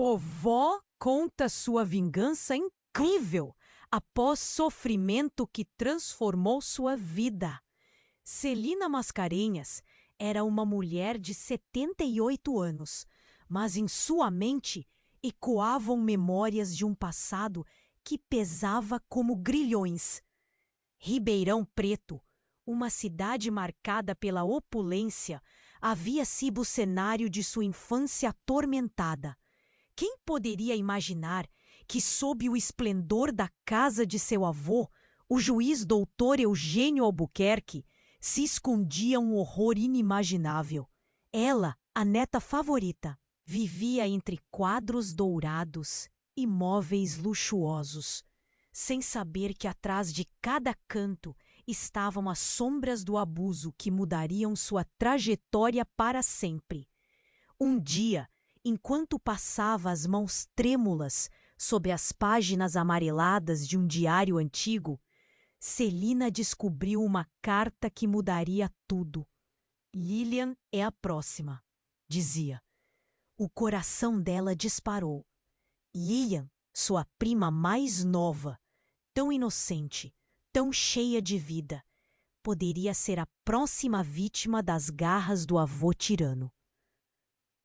Vovó conta sua vingança incrível após sofrimento que transformou sua vida. Celina Mascarenhas era uma mulher de 78 anos, mas em sua mente ecoavam memórias de um passado que pesava como grilhões. Ribeirão Preto, uma cidade marcada pela opulência, havia sido o cenário de sua infância atormentada. Quem poderia imaginar que, sob o esplendor da casa de seu avô, o juiz doutor Eugênio Albuquerque, se escondia um horror inimaginável? Ela, a neta favorita, vivia entre quadros dourados e móveis luxuosos, sem saber que atrás de cada canto estavam as sombras do abuso que mudariam sua trajetória para sempre. Um dia, enquanto passava as mãos trêmulas sob as páginas amareladas de um diário antigo, Celina descobriu uma carta que mudaria tudo. Lilian é a próxima, dizia. O coração dela disparou. Lilian, sua prima mais nova, tão inocente, tão cheia de vida, poderia ser a próxima vítima das garras do avô tirano.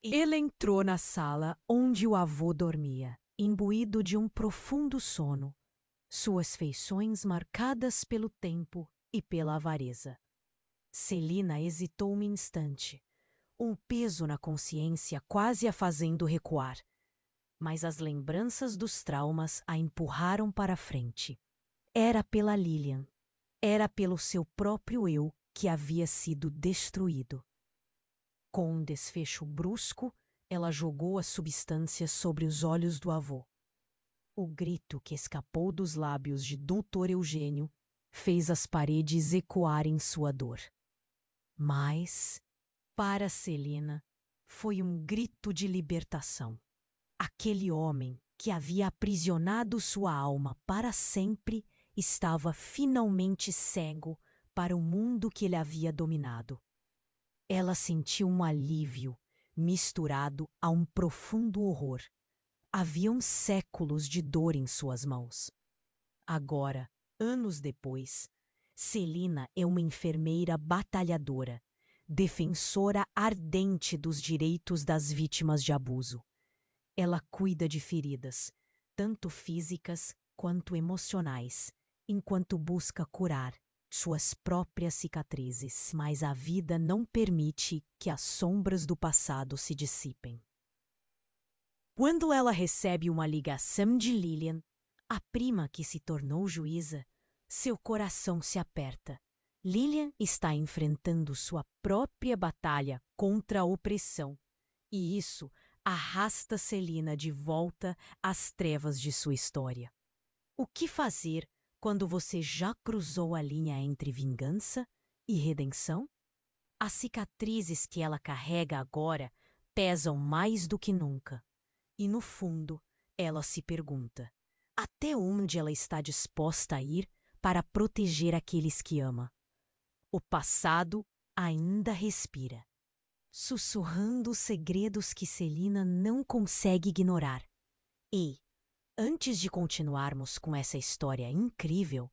Ele entrou na sala onde o avô dormia, imbuído de um profundo sono, suas feições marcadas pelo tempo e pela avareza. Celina hesitou um instante, um peso na consciência quase a fazendo recuar, mas as lembranças dos traumas a empurraram para frente. Era pela Lilian, era pelo seu próprio eu que havia sido destruído. Com um desfecho brusco, ela jogou a substância sobre os olhos do avô. O grito que escapou dos lábios de Dr. Eugênio fez as paredes ecoarem sua dor. Mas, para Celina, foi um grito de libertação. Aquele homem que havia aprisionado sua alma para sempre estava finalmente cego para o mundo que ele havia dominado. Ela sentiu um alívio misturado a um profundo horror. Haviam séculos de dor em suas mãos. Agora, anos depois, Celina é uma enfermeira batalhadora, defensora ardente dos direitos das vítimas de abuso. Ela cuida de feridas, tanto físicas quanto emocionais, enquanto busca curar suas próprias cicatrizes, mas a vida não permite que as sombras do passado se dissipem. Quando ela recebe uma ligação de Lilian, a prima que se tornou juíza, seu coração se aperta. Lilian está enfrentando sua própria batalha contra a opressão, e isso arrasta Celina de volta às trevas de sua história. O que fazer quando você já cruzou a linha entre vingança e redenção? As cicatrizes que ela carrega agora pesam mais do que nunca. E no fundo, ela se pergunta: até onde ela está disposta a ir para proteger aqueles que ama? O passado ainda respira, sussurrando os segredos que Celina não consegue ignorar. E, antes de continuarmos com essa história incrível,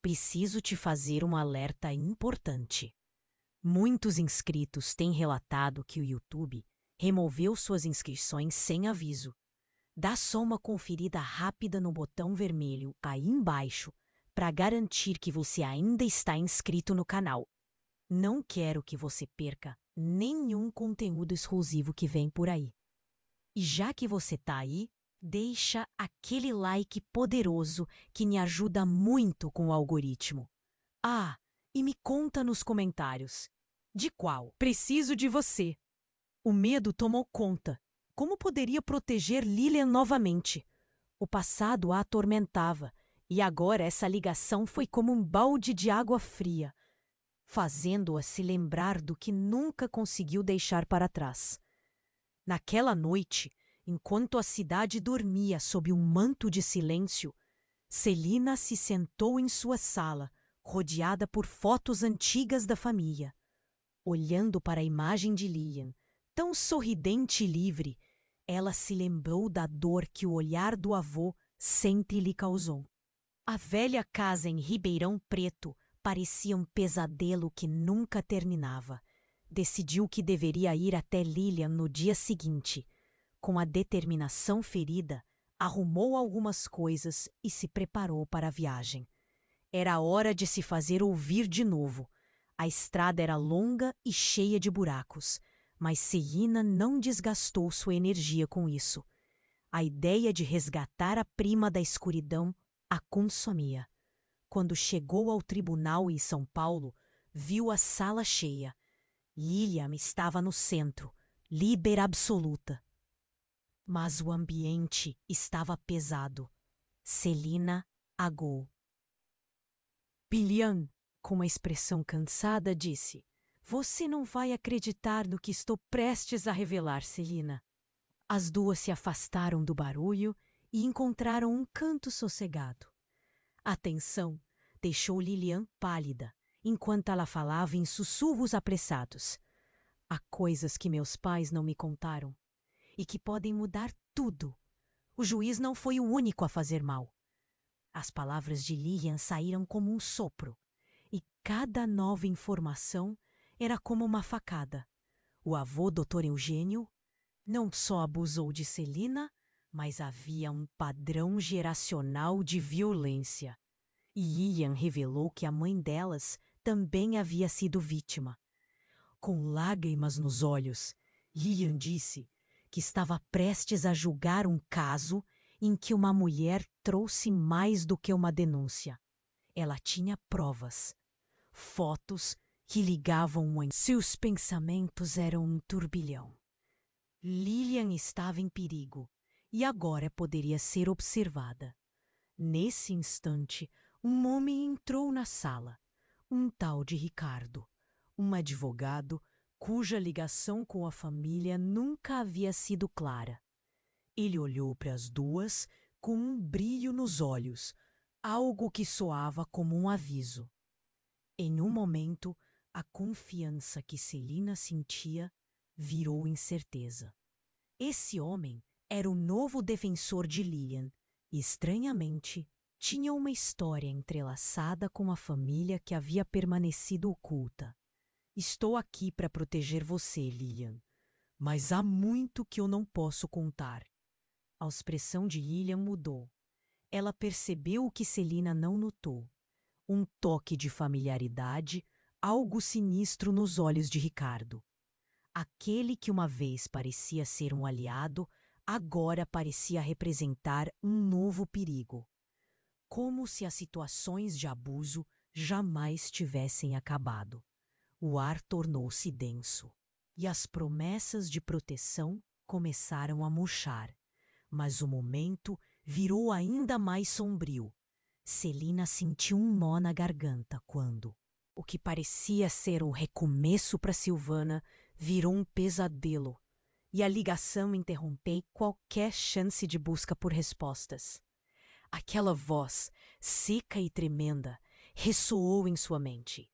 preciso te fazer um alerta importante. Muitos inscritos têm relatado que o YouTube removeu suas inscrições sem aviso. Dá só uma conferida rápida no botão vermelho aí embaixo para garantir que você ainda está inscrito no canal. Não quero que você perca nenhum conteúdo exclusivo que vem por aí. E já que você está aí, deixa aquele like poderoso que me ajuda muito com o algoritmo. Ah, e me conta nos comentários. De qual? Preciso de você. O medo tomou conta. Como poderia proteger Lilian novamente? O passado a atormentava, e agora essa ligação foi como um balde de água fria, fazendo-a se lembrar do que nunca conseguiu deixar para trás. Naquela noite, enquanto a cidade dormia sob um manto de silêncio, Celina se sentou em sua sala, rodeada por fotos antigas da família. Olhando para a imagem de Lilian, tão sorridente e livre, Ela se lembrou da dor que o olhar do avô sempre lhe causou. A velha casa em Ribeirão Preto parecia um pesadelo que nunca terminava. Decidiu que deveria ir até Lilian no dia seguinte. Com a determinação ferida, arrumou algumas coisas e se preparou para a viagem. Era hora de se fazer ouvir de novo. A estrada era longa e cheia de buracos, mas Celina não desgastou sua energia com isso. A ideia de resgatar a prima da escuridão a consumia. Quando chegou ao tribunal em São Paulo, viu a sala cheia. Lilian estava no centro, líder absoluta. Mas o ambiente estava pesado. Celina agou. Lilian, com uma expressão cansada, disse: "Você não vai acreditar no que estou prestes a revelar, Celina." As duas se afastaram do barulho e encontraram um canto sossegado. A tensão deixou Lilian pálida, enquanto ela falava em sussurros apressados. Há coisas que meus pais não me contaram e que podem mudar tudo. O juiz não foi o único a fazer mal. As palavras de Lilian saíram como um sopro, e cada nova informação era como uma facada. O avô, Dr. Eugênio, não só abusou de Celina, mas havia um padrão geracional de violência. E Lilian revelou que a mãe delas também havia sido vítima. Com lágrimas nos olhos, Lilian disse que estava prestes a julgar um caso em que uma mulher trouxe mais do que uma denúncia. Ela tinha provas, fotos que ligavam seus pensamentos eram um turbilhão. Lilian estava em perigo e agora poderia ser observada. Nesse instante, um homem entrou na sala, um tal de Ricardo, um advogado cuja ligação com a família nunca havia sido clara. Ele olhou para as duas com um brilho nos olhos, algo que soava como um aviso. Em um momento, a confiança que Celina sentia virou incerteza. Esse homem era o novo defensor de Lilian e, estranhamente, tinha uma história entrelaçada com a família que havia permanecido oculta. "Estou aqui para proteger você, Lilian, mas há muito que eu não posso contar." A expressão de Lilian mudou. Ela percebeu o que Celina não notou. Um toque de familiaridade, algo sinistro nos olhos de Ricardo. Aquele que uma vez parecia ser um aliado, agora parecia representar um novo perigo. Como se as situações de abuso jamais tivessem acabado. O ar tornou-se denso e as promessas de proteção começaram a murchar. Mas o momento virou ainda mais sombrio. Celina sentiu um nó na garganta quando o que parecia ser um recomeço para Silvana virou um pesadelo, e a ligação interrompeu qualquer chance de busca por respostas. Aquela voz, seca e tremenda, ressoou em sua mente.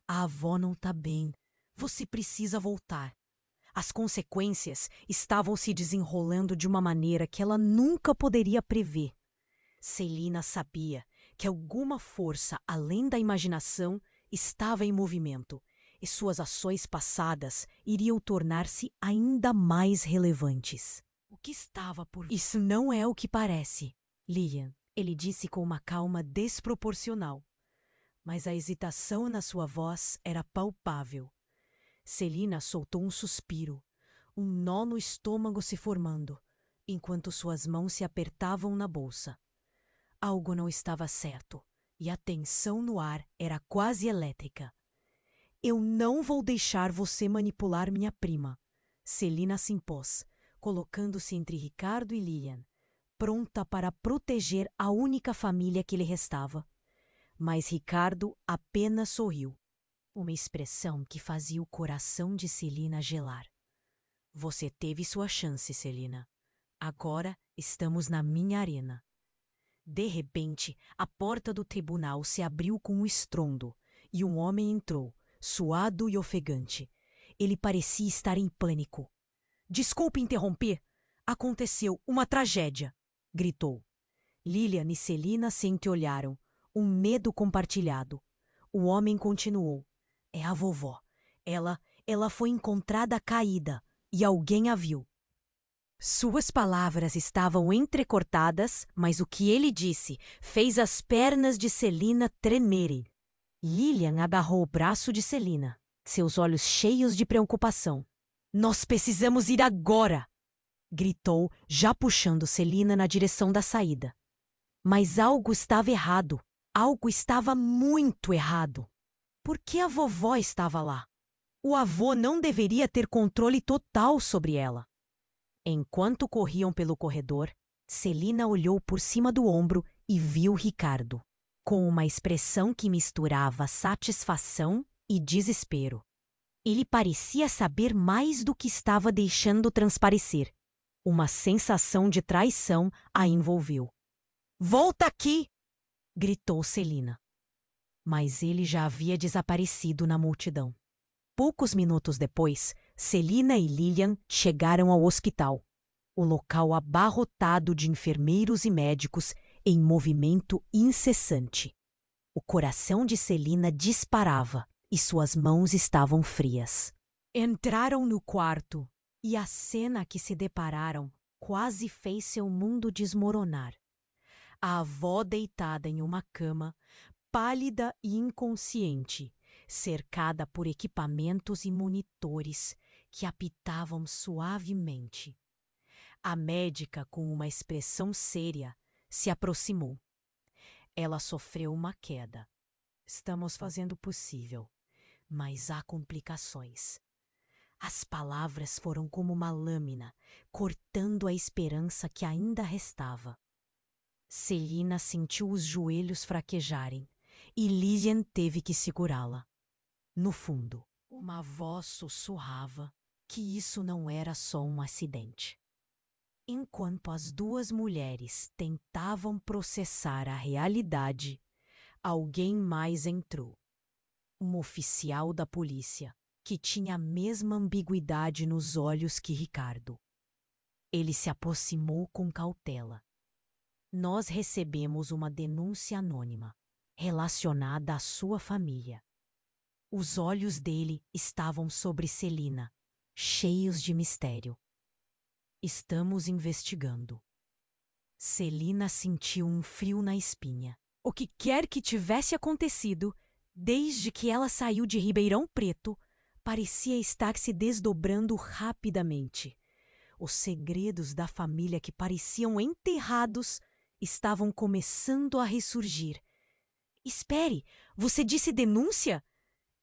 "A avó não está bem. Você precisa voltar." As consequências estavam se desenrolando de uma maneira que ela nunca poderia prever. Celina sabia que alguma força além da imaginação estava em movimento, e suas ações passadas iriam tornar-se ainda mais relevantes. "O que estava por vir?" "Isso não é o que parece, Lilian," ele disse com uma calma desproporcional. Mas a hesitação na sua voz era palpável. Celina soltou um suspiro, um nó no estômago se formando, enquanto suas mãos se apertavam na bolsa. Algo não estava certo, e a tensão no ar era quase elétrica. "Eu não vou deixar você manipular minha prima." Celina se impôs, colocando-se entre Ricardo e Lilian, pronta para proteger a única família que lhe restava. Mas Ricardo apenas sorriu, uma expressão que fazia o coração de Celina gelar. "Você teve sua chance, Celina. Agora estamos na minha arena." De repente, a porta do tribunal se abriu com um estrondo e um homem entrou, suado e ofegante. Ele parecia estar em pânico. "Desculpe interromper." Aconteceu uma tragédia, gritou. Lilian e Celina se entreolharam, um medo compartilhado. O homem continuou. É a vovó. Ela foi encontrada caída e alguém a viu. Suas palavras estavam entrecortadas, mas o que ele disse fez as pernas de Celina tremerem. Lilian agarrou o braço de Celina, seus olhos cheios de preocupação. Nós precisamos ir agora! Gritou, já puxando Celina na direção da saída. Mas algo estava errado. Algo estava muito errado. Por que a vovó estava lá? O avô não deveria ter controle total sobre ela. Enquanto corriam pelo corredor, Celina olhou por cima do ombro e viu Ricardo, com uma expressão que misturava satisfação e desespero. Ele parecia saber mais do que estava deixando transparecer. Uma sensação de traição a envolveu. Volta aqui! Gritou Celina. Mas ele já havia desaparecido na multidão. Poucos minutos depois, Celina e Lilian chegaram ao hospital. O local abarrotado de enfermeiros e médicos em movimento incessante. O coração de Celina disparava e suas mãos estavam frias. Entraram no quarto e a cena que se depararam quase fez seu mundo desmoronar. A avó deitada em uma cama, pálida e inconsciente, cercada por equipamentos e monitores que apitavam suavemente. A médica, com uma expressão séria, se aproximou. Ela sofreu uma queda. Estamos fazendo o possível, mas há complicações. As palavras foram como uma lâmina, cortando a esperança que ainda restava. Celina sentiu os joelhos fraquejarem e Lilian teve que segurá-la. No fundo, uma voz sussurrava que isso não era só um acidente. Enquanto as duas mulheres tentavam processar a realidade, alguém mais entrou. Um oficial da polícia, que tinha a mesma ambiguidade nos olhos que Ricardo. Ele se aproximou com cautela. Nós recebemos uma denúncia anônima, relacionada à sua família. Os olhos dele estavam sobre Celina, cheios de mistério. Estamos investigando. Celina sentiu um frio na espinha. O que quer que tivesse acontecido, desde que ela saiu de Ribeirão Preto, parecia estar se desdobrando rapidamente. Os segredos da família que pareciam enterrados estavam começando a ressurgir. Espere, você disse denúncia?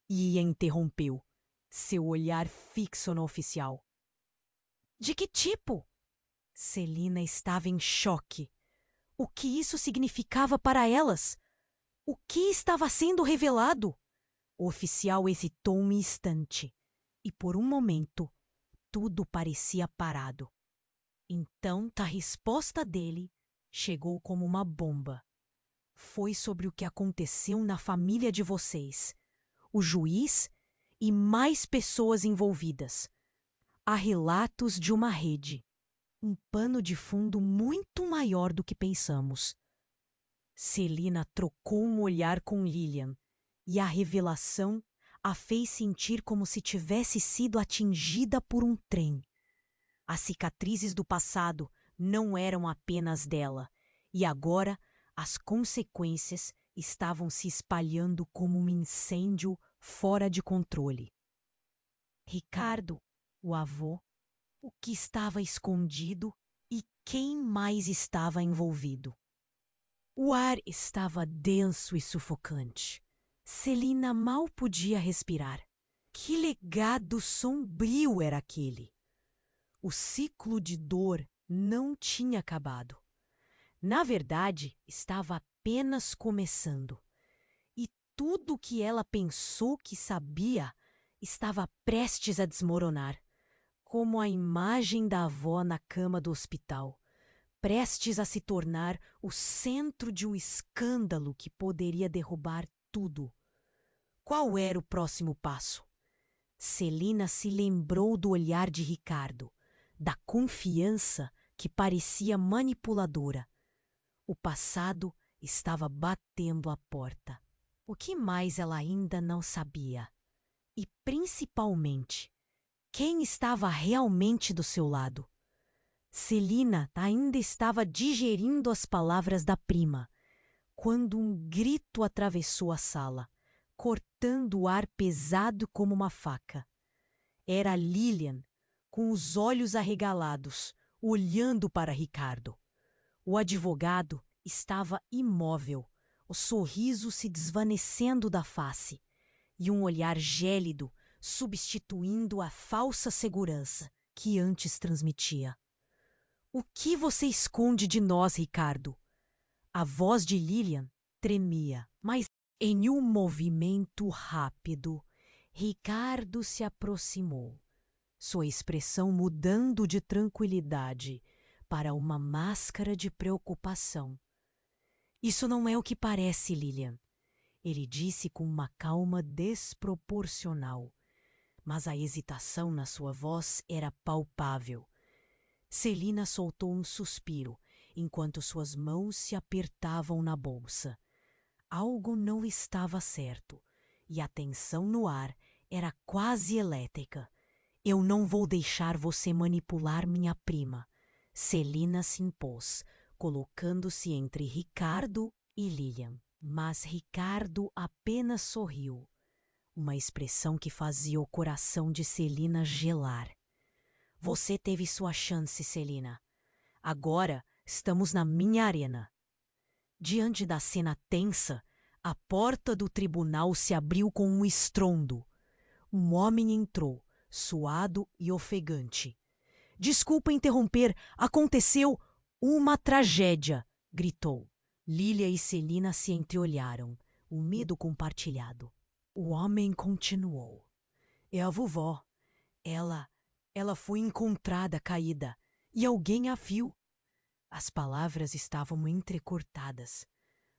E interrompeu, seu olhar fixo no oficial. De que tipo? Celina estava em choque. O que isso significava para elas? O que estava sendo revelado? O oficial hesitou um instante e, por um momento, tudo parecia parado. Então, a resposta dele chegou como uma bomba. Foi sobre o que aconteceu na família de vocês, o juiz e mais pessoas envolvidas. Há relatos de uma rede, um pano de fundo muito maior do que pensamos. Celina trocou um olhar com Lilian e a revelação a fez sentir como se tivesse sido atingida por um trem. As cicatrizes do passado não eram apenas dela, e agora as consequências estavam se espalhando como um incêndio fora de controle. Ricardo, o avô, o que estava escondido e quem mais estava envolvido. O ar estava denso e sufocante. Celina mal podia respirar. Que legado sombrio era aquele! O ciclo de dor não tinha acabado. Na verdade, estava apenas começando. E tudo o que ela pensou que sabia estava prestes a desmoronar, como a imagem da avó na cama do hospital, prestes a se tornar o centro de um escândalo que poderia derrubar tudo. Qual era o próximo passo? Celina se lembrou do olhar de Ricardo, da confiança que parecia manipuladora. O passado estava batendo à porta. O que mais ela ainda não sabia? E, principalmente, quem estava realmente do seu lado? Celina ainda estava digerindo as palavras da prima, quando um grito atravessou a sala, cortando o ar pesado como uma faca. Era Lilian, com os olhos arregalados, olhando para Ricardo. O advogado estava imóvel, o sorriso se desvanecendo da face, e um olhar gélido substituindo a falsa segurança que antes transmitia. O que você esconde de nós, Ricardo? A voz de Lilian tremia, mas em um movimento rápido, Ricardo se aproximou, sua expressão mudando de tranquilidade para uma máscara de preocupação. Isso não é o que parece, Lilian, ele disse com uma calma desproporcional, mas a hesitação na sua voz era palpável. Celina soltou um suspiro, enquanto suas mãos se apertavam na bolsa. Algo não estava certo, e a tensão no ar era quase elétrica. Eu não vou deixar você manipular minha prima. Celina se impôs, colocando-se entre Ricardo e Lilian. Mas Ricardo apenas sorriu, uma expressão que fazia o coração de Celina gelar. Você teve sua chance, Celina. Agora estamos na minha arena. Diante da cena tensa, a porta do tribunal se abriu com um estrondo. Um homem entrou, suado e ofegante. Desculpa interromper, aconteceu uma tragédia, gritou. Lilia e Celina se entreolharam, o medo compartilhado. O homem continuou. É a vovó. Ela foi encontrada caída e alguém a viu. As palavras estavam entrecortadas,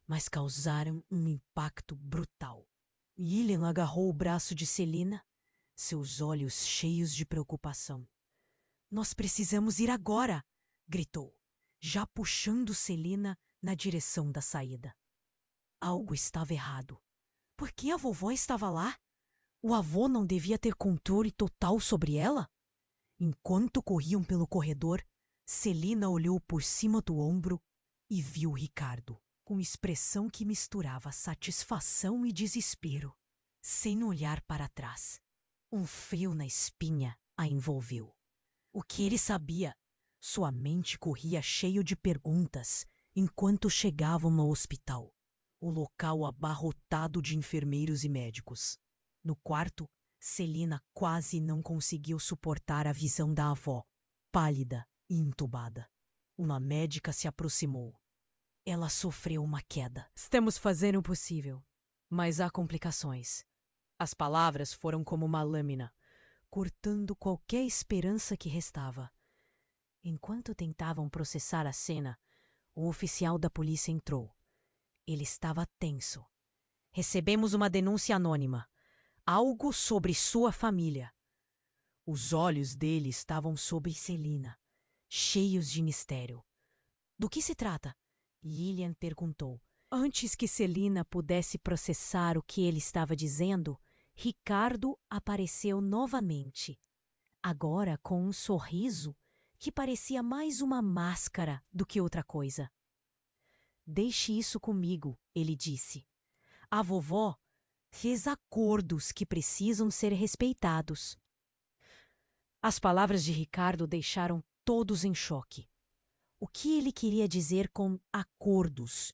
mas causaram um impacto brutal. Lilian agarrou o braço de Celina, seus olhos cheios de preocupação. Nós precisamos ir agora, gritou, já puxando Celina na direção da saída. Algo estava errado. Por que a vovó estava lá? O avô não devia ter controle total sobre ela? Enquanto corriam pelo corredor, Celina olhou por cima do ombro e viu Ricardo, com expressão que misturava satisfação e desespero, sem olhar para trás. Um frio na espinha a envolveu. O que ele sabia? Sua mente corria cheio de perguntas enquanto chegavam no hospital. O local abarrotado de enfermeiros e médicos. No quarto, Celina quase não conseguiu suportar a visão da avó, pálida e entubada. Uma médica se aproximou. Ela sofreu uma queda. Estamos fazendo o possível, mas há complicações. As palavras foram como uma lâmina, cortando qualquer esperança que restava. Enquanto tentavam processar a cena, o oficial da polícia entrou. Ele estava tenso. Recebemos uma denúncia anônima. Algo sobre sua família. Os olhos dele estavam sobre Celina, cheios de mistério. Do que se trata? Lilian perguntou. Antes que Celina pudesse processar o que ele estava dizendo, Ricardo apareceu novamente. Agora com um sorriso que parecia mais uma máscara do que outra coisa. Deixe isso comigo, ele disse. A vovó fez acordos que precisam ser respeitados. As palavras de Ricardo deixaram todos em choque. O que ele queria dizer com acordos?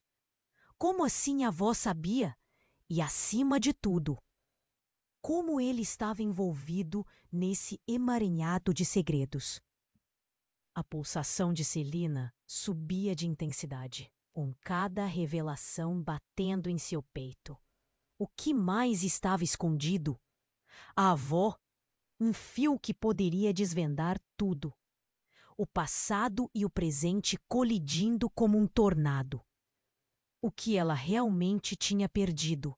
Como assim a avó sabia? E, acima de tudo, como ele estava envolvido nesse emaranhado de segredos? A pulsação de Celina subia de intensidade, com cada revelação batendo em seu peito. O que mais estava escondido? A avó, um fio que poderia desvendar tudo. O passado e o presente colidindo como um tornado. O que ela realmente tinha perdido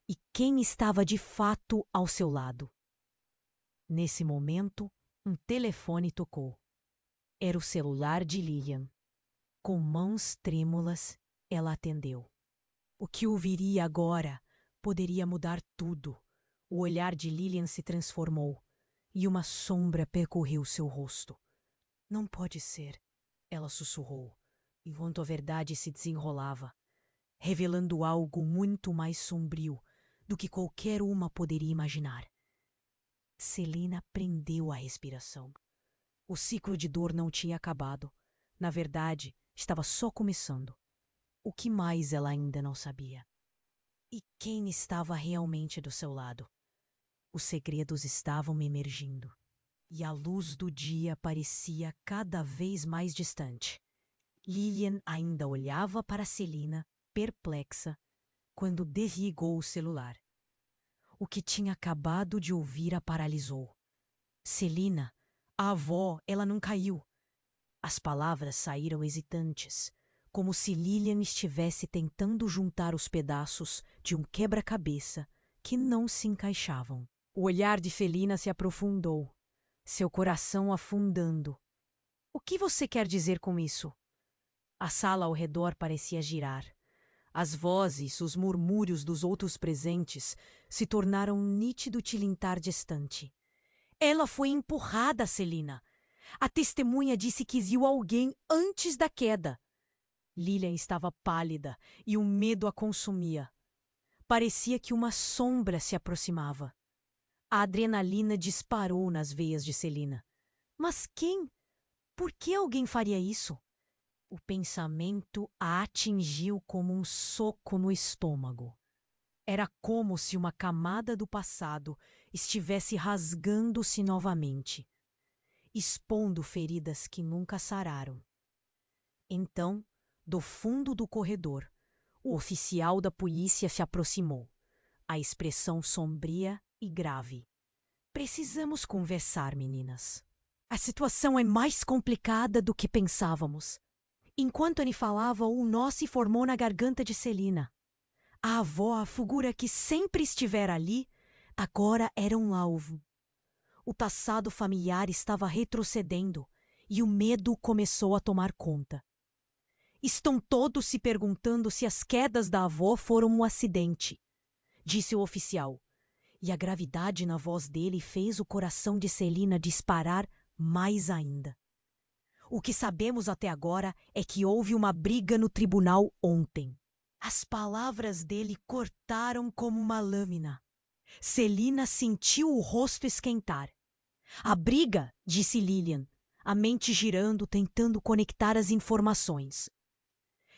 e quem estava de fato ao seu lado. Nesse momento, um telefone tocou. Era o celular de Lilian. Com mãos trêmulas, ela atendeu. O que ouviria agora poderia mudar tudo. O olhar de Lilian se transformou e uma sombra percorreu seu rosto. Não pode ser, ela sussurrou, enquanto a verdade se desenrolava, revelando algo muito mais sombrio do que qualquer uma poderia imaginar. Celina prendeu a respiração. O ciclo de dor não tinha acabado. Na verdade, estava só começando. O que mais ela ainda não sabia? E quem estava realmente do seu lado? Os segredos estavam emergindo, e a luz do dia parecia cada vez mais distante. Lilian ainda olhava para Celina, perplexa, quando desligou o celular. O que tinha acabado de ouvir a paralisou. Celina, a avó, ela não caiu. As palavras saíram hesitantes, como se Lilian estivesse tentando juntar os pedaços de um quebra-cabeça que não se encaixavam. O olhar de Celina se aprofundou, seu coração afundando. O que você quer dizer com isso? A sala ao redor parecia girar. As vozes, os murmúrios dos outros presentes se tornaram um nítido tilintar distante. Ela foi empurrada, Celina. A testemunha disse que viu alguém antes da queda. Lilian estava pálida e o medo a consumia. Parecia que uma sombra se aproximava. A adrenalina disparou nas veias de Celina. Mas quem? Por que alguém faria isso? O pensamento a atingiu como um soco no estômago. Era como se uma camada do passado estivesse rasgando-se novamente, expondo feridas que nunca sararam. Então, do fundo do corredor, o oficial da polícia se aproximou, a expressão sombria e grave. Precisamos conversar, meninas. A situação é mais complicada do que pensávamos. Enquanto ele falava, um nó se formou na garganta de Celina. A avó, a figura que sempre estivera ali, agora era um alvo. O passado familiar estava retrocedendo e o medo começou a tomar conta. Estão todos se perguntando se as quedas da avó foram um acidente, disse o oficial, e a gravidade na voz dele fez o coração de Celina disparar mais ainda. O que sabemos até agora é que houve uma briga no tribunal ontem. As palavras dele cortaram como uma lâmina. Celina sentiu o rosto esquentar. A briga, disse Lilian, a mente girando, tentando conectar as informações.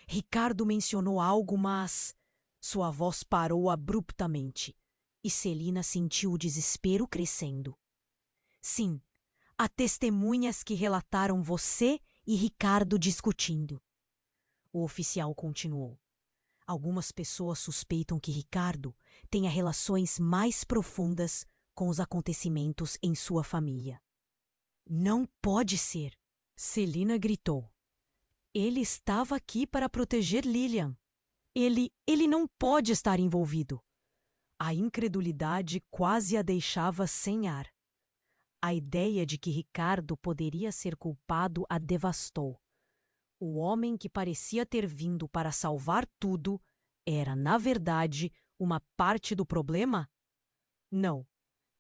Ricardo mencionou algo, mas sua voz parou abruptamente e Celina sentiu o desespero crescendo. Sim, há testemunhas que relataram você e Ricardo discutindo. O oficial continuou. Algumas pessoas suspeitam que Ricardo tenha relações mais profundas com os acontecimentos em sua família. Não pode ser! Celina gritou. Ele estava aqui para proteger Lilian. Ele não pode estar envolvido. A incredulidade quase a deixava sem ar. A ideia de que Ricardo poderia ser culpado a devastou. O homem que parecia ter vindo para salvar tudo era, na verdade, uma parte do problema? Não,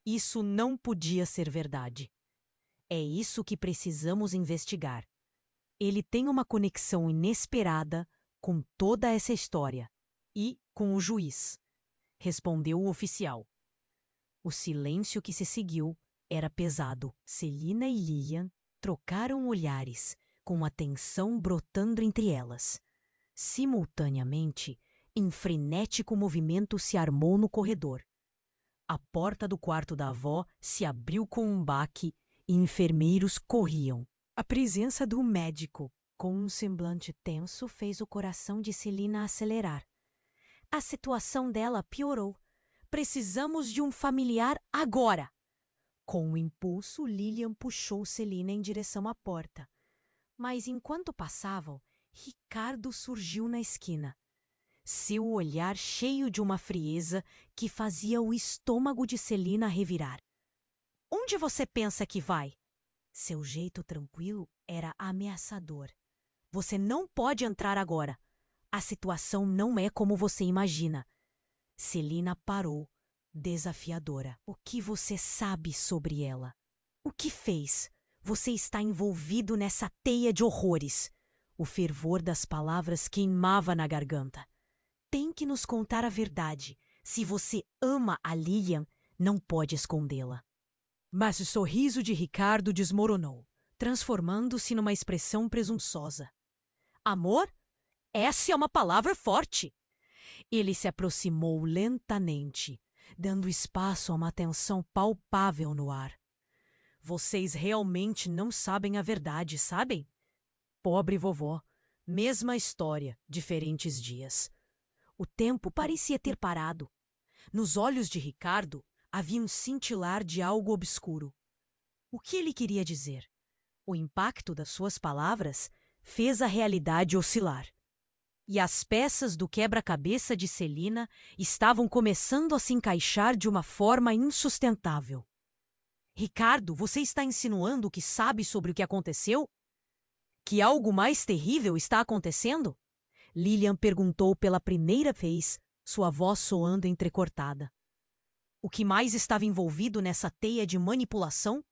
isso não podia ser verdade. É isso que precisamos investigar. Ele tem uma conexão inesperada com toda essa história e com o juiz, respondeu o oficial. O silêncio que se seguiu era pesado. Celina e Lilian trocaram olhares, com a tensão brotando entre elas. Simultaneamente, um frenético movimento se armou no corredor. A porta do quarto da avó se abriu com um baque e enfermeiros corriam. A presença do médico, com um semblante tenso, fez o coração de Celina acelerar. A situação dela piorou. Precisamos de um familiar agora! Com um impulso, Lilian puxou Celina em direção à porta. Mas enquanto passavam, Ricardo surgiu na esquina. Seu olhar cheio de uma frieza que fazia o estômago de Celina revirar. Onde você pensa que vai? Seu jeito tranquilo era ameaçador. Você não pode entrar agora. A situação não é como você imagina. Celina parou, desafiadora. O que você sabe sobre ela? O que fez? Você está envolvido nessa teia de horrores. O fervor das palavras queimava na garganta. Tem que nos contar a verdade. Se você ama a Lilian, não pode escondê-la. Mas o sorriso de Ricardo desmoronou, transformando-se numa expressão presunçosa. Amor? Essa é uma palavra forte. Ele se aproximou lentamente, dando espaço a uma tensão palpável no ar. Vocês realmente não sabem a verdade, sabem? Pobre vovó, mesma história, diferentes dias. O tempo parecia ter parado. Nos olhos de Ricardo havia um cintilar de algo obscuro. O que ele queria dizer? O impacto das suas palavras fez a realidade oscilar. E as peças do quebra-cabeça de Celina estavam começando a se encaixar de uma forma insustentável. Ricardo, você está insinuando que sabe sobre o que aconteceu? Que algo mais terrível está acontecendo? Lilian perguntou pela primeira vez, sua voz soando entrecortada. O que mais estava envolvido nessa teia de manipulação?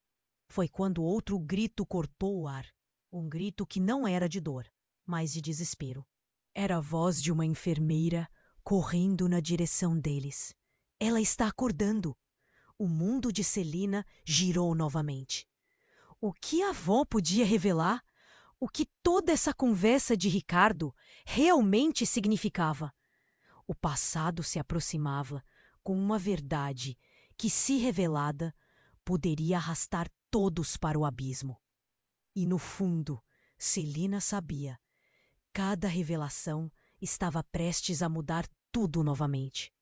Foi quando outro grito cortou o ar. Um grito que não era de dor, mas de desespero. Era a voz de uma enfermeira correndo na direção deles. Ela está acordando. O mundo de Celina girou novamente. O que a avó podia revelar? O que toda essa conversa de Ricardo realmente significava? O passado se aproximava com uma verdade que, se revelada, poderia arrastar todos para o abismo. E no fundo, Celina sabia. Cada revelação estava prestes a mudar tudo novamente.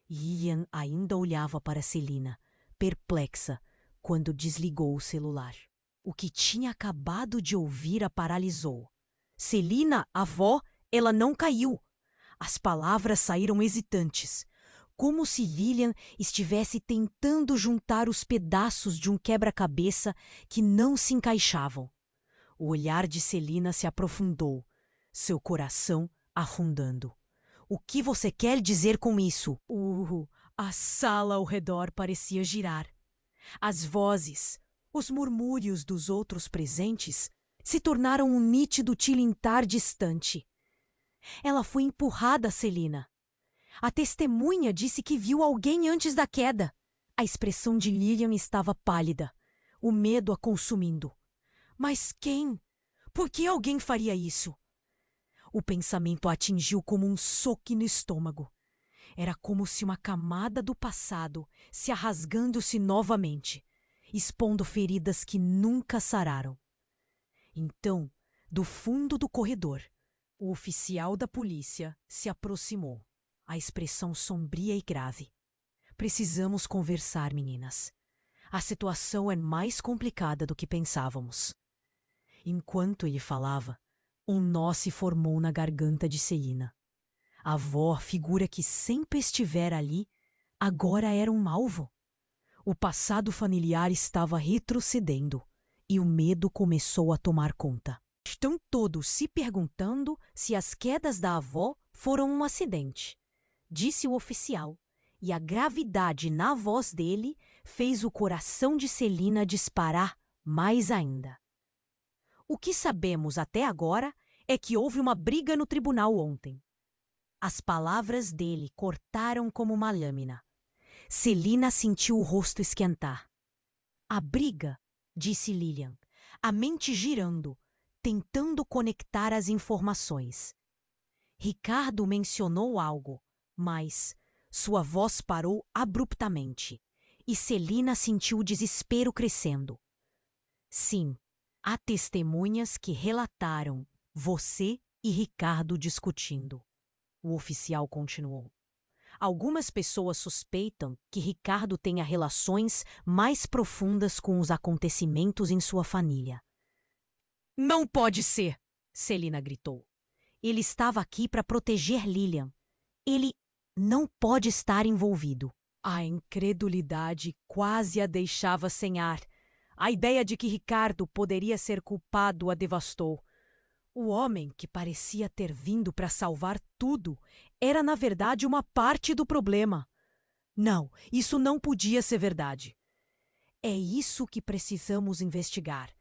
Ian ainda olhava para Celina, perplexa, quando desligou o celular. O que tinha acabado de ouvir a paralisou. Celina, avó, ela não caiu. As palavras saíram hesitantes, como se Lilian estivesse tentando juntar os pedaços de um quebra-cabeça que não se encaixavam. O olhar de Celina se aprofundou, seu coração afundando. O que você quer dizer com isso? A sala ao redor parecia girar. As vozes, os murmúrios dos outros presentes se tornaram um nítido tilintar distante. Ela foi empurrada, Celina. A testemunha disse que viu alguém antes da queda. A expressão de Lilian estava pálida, o medo a consumindo. Mas quem? Por que alguém faria isso? O pensamento a atingiu como um soco no estômago. Era como se uma camada do passado se arrasgando-se novamente, expondo feridas que nunca sararam. Então, do fundo do corredor, o oficial da polícia se aproximou, a expressão sombria e grave. Precisamos conversar, meninas. A situação é mais complicada do que pensávamos. Enquanto ele falava, um nó se formou na garganta de Celina. A avó, figura que sempre estivera ali, agora era um alvo. O passado familiar estava retrocedendo e o medo começou a tomar conta. Estão todos se perguntando se as quedas da avó foram um acidente, disse o oficial, e a gravidade na voz dele fez o coração de Celina disparar mais ainda. O que sabemos até agora é que houve uma briga no tribunal ontem. As palavras dele cortaram como uma lâmina. Celina sentiu o rosto esquentar. A briga, disse Lilian, a mente girando, tentando conectar as informações. Ricardo mencionou algo, mas sua voz parou abruptamente e Celina sentiu o desespero crescendo. Sim, há testemunhas que relataram você e Ricardo discutindo. O oficial continuou. Algumas pessoas suspeitam que Ricardo tenha relações mais profundas com os acontecimentos em sua família. Não pode ser! Celina gritou. Ele estava aqui para proteger Lilian. Ele não pode estar envolvido. A incredulidade quase a deixava sem ar. A ideia de que Ricardo poderia ser culpado a devastou. O homem, que parecia ter vindo para salvar tudo, era na verdade uma parte do problema. Não, isso não podia ser verdade. É isso que precisamos investigar.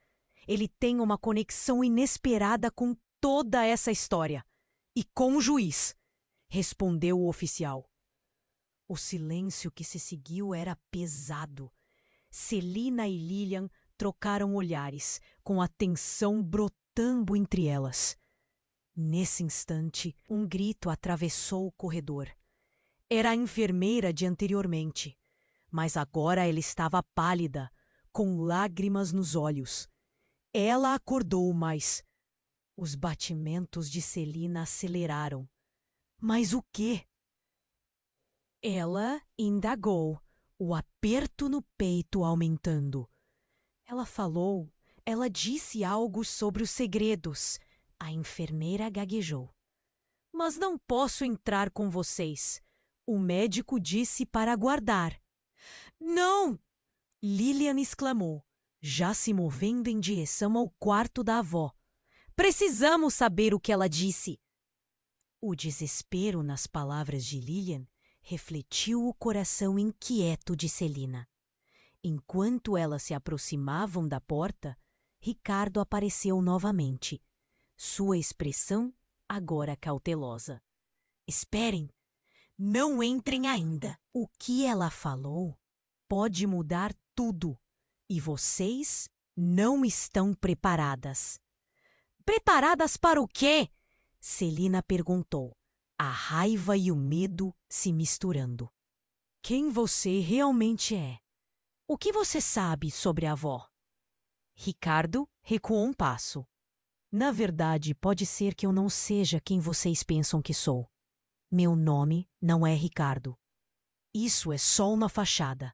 Ele tem uma conexão inesperada com toda essa história. E com o juiz, respondeu o oficial. O silêncio que se seguiu era pesado. Celina e Lilian trocaram olhares, com a tensão brotando entre elas. Nesse instante, um grito atravessou o corredor. Era a enfermeira de anteriormente, mas agora ela estava pálida, com lágrimas nos olhos. Ela acordou, mas os batimentos de Celina aceleraram. Mas o quê? Ela indagou, o aperto no peito aumentando. Ela disse algo sobre os segredos. A enfermeira gaguejou. Mas não posso entrar com vocês. O médico disse para aguardar. Não! Lilian exclamou, já se movendo em direção ao quarto da avó. Precisamos saber o que ela disse. O desespero nas palavras de Lilian refletiu o coração inquieto de Celina. Enquanto elas se aproximavam da porta, Ricardo apareceu novamente. Sua expressão agora cautelosa. Esperem! Não entrem ainda! O que ela falou pode mudar tudo. E vocês não estão preparadas. Preparadas para o quê? Celina perguntou, a raiva e o medo se misturando. Quem você realmente é? O que você sabe sobre a avó? Ricardo recuou um passo. Na verdade, pode ser que eu não seja quem vocês pensam que sou. Meu nome não é Ricardo. Isso é só uma fachada.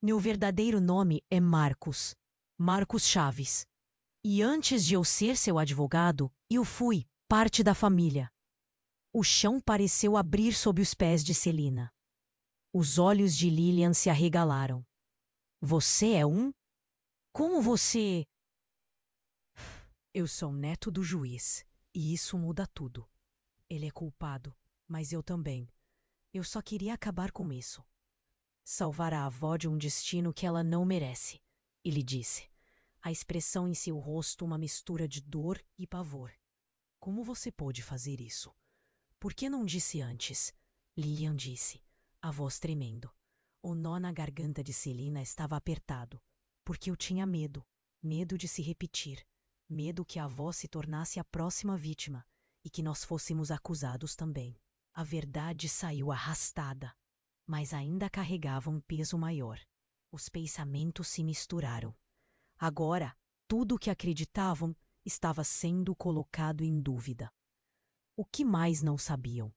Meu verdadeiro nome é Marcos. Marcos Chaves. E antes de eu ser seu advogado, eu fui parte da família. O chão pareceu abrir sob os pés de Celina. Os olhos de Lilian se arregalaram. Você é um? Como você... Eu sou neto do juiz, e isso muda tudo. Ele é culpado, mas eu também. Eu só queria acabar com isso. Salvar a avó de um destino que ela não merece, ele disse. A expressão em seu rosto uma mistura de dor e pavor. Como você pôde fazer isso? Por que não disse antes? Lilian disse, a voz tremendo. O nó na garganta de Celina estava apertado, porque eu tinha medo. Medo de se repetir. Medo que a avó se tornasse a próxima vítima e que nós fôssemos acusados também. A verdade saiu arrastada, mas ainda carregava um peso maior. Os pensamentos se misturaram. Agora, tudo o que acreditavam estava sendo colocado em dúvida. O que mais não sabiam?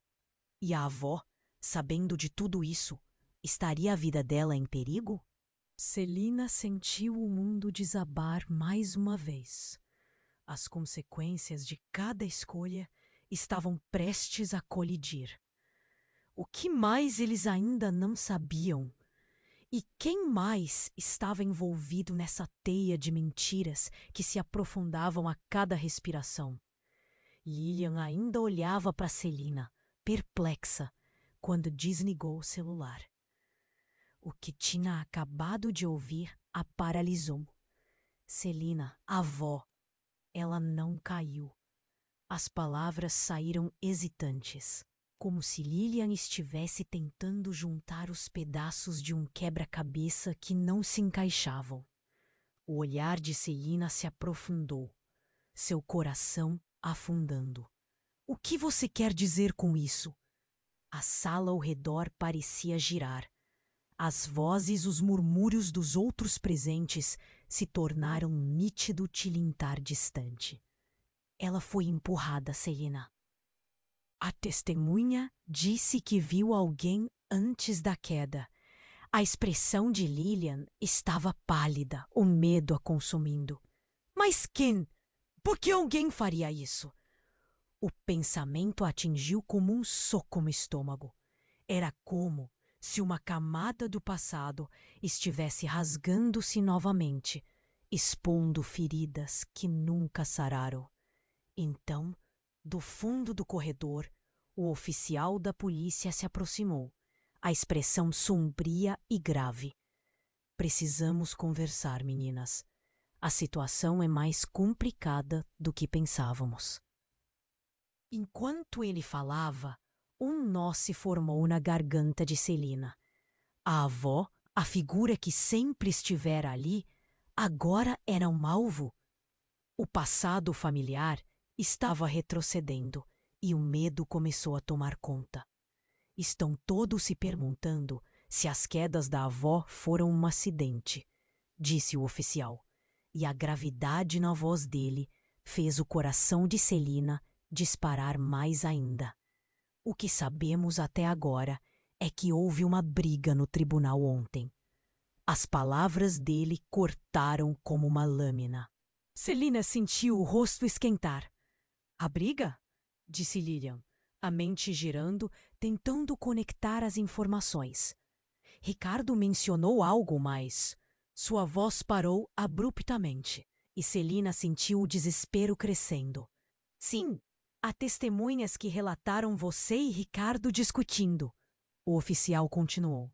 E a avó, sabendo de tudo isso, estaria a vida dela em perigo? Celina sentiu o mundo desabar mais uma vez. As consequências de cada escolha estavam prestes a colidir. O que mais eles ainda não sabiam? E quem mais estava envolvido nessa teia de mentiras que se aprofundavam a cada respiração? Lilian ainda olhava para Celina, perplexa, quando desligou o celular. O que tinha acabado de ouvir a paralisou. Celina, a avó, ela não caiu. As palavras saíram hesitantes, como se Lilian estivesse tentando juntar os pedaços de um quebra-cabeça que não se encaixavam. O olhar de Celina se aprofundou, seu coração afundando. O que você quer dizer com isso? A sala ao redor parecia girar. As vozes e os murmúrios dos outros presentes se tornaram um nítido tilintar distante. Ela foi empurrada, Celina. A testemunha disse que viu alguém antes da queda. A expressão de Lilian estava pálida, o medo a consumindo. Mas quem? Por que alguém faria isso? O pensamento a atingiu como um soco no estômago. Era como se uma camada do passado estivesse rasgando-se novamente, expondo feridas que nunca sararam. Então, do fundo do corredor, o oficial da polícia se aproximou, a expressão sombria e grave. Precisamos conversar, meninas. A situação é mais complicada do que pensávamos. Enquanto ele falava, um nó se formou na garganta de Celina. A avó, a figura que sempre estivera ali, agora era um alvo. O passado familiar estava retrocedendo e o medo começou a tomar conta. Estão todos se perguntando se as quedas da avó foram um acidente, disse o oficial, e a gravidade na voz dele fez o coração de Celina disparar mais ainda. O que sabemos até agora é que houve uma briga no tribunal ontem. As palavras dele cortaram como uma lâmina. Celina sentiu o rosto esquentar. A briga? Disse Lilian, a mente girando, tentando conectar as informações. Ricardo mencionou algo, mas sua voz parou abruptamente e Celina sentiu o desespero crescendo. Sim, há testemunhas que relataram você e Ricardo discutindo. O oficial continuou.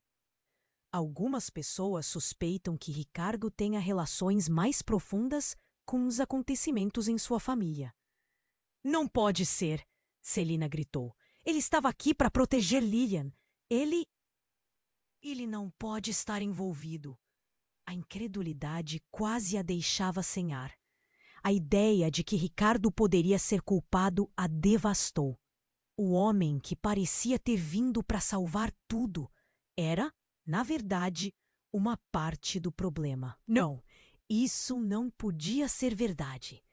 Algumas pessoas suspeitam que Ricardo tenha relações mais profundas com os acontecimentos em sua família. Não pode ser, Celina gritou. Ele estava aqui para proteger Lilian. Ele não pode estar envolvido. A incredulidade quase a deixava sem ar. A ideia de que Ricardo poderia ser culpado a devastou. O homem que parecia ter vindo para salvar tudo era, na verdade, uma parte do problema. Não, isso não podia ser verdade.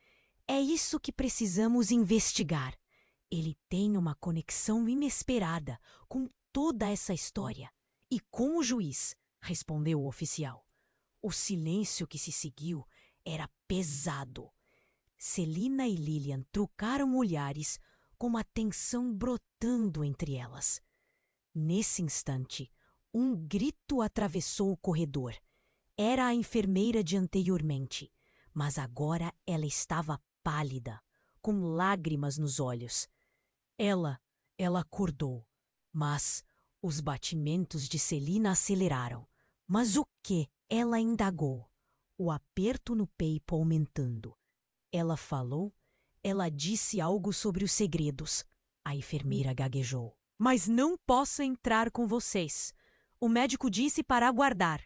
É isso que precisamos investigar. Ele tem uma conexão inesperada com toda essa história. E com o juiz, respondeu o oficial. O silêncio que se seguiu era pesado. Celina e Lilian trocaram olhares com a tensão brotando entre elas. Nesse instante, um grito atravessou o corredor. Era a enfermeira de anteriormente, mas agora ela estava pálida, com lágrimas nos olhos. Ela acordou, mas os batimentos de Celina aceleraram. Mas o que? Ela indagou, o aperto no peito aumentando. Ela falou, ela disse algo sobre os segredos. A enfermeira gaguejou. Mas não posso entrar com vocês. O médico disse para aguardar.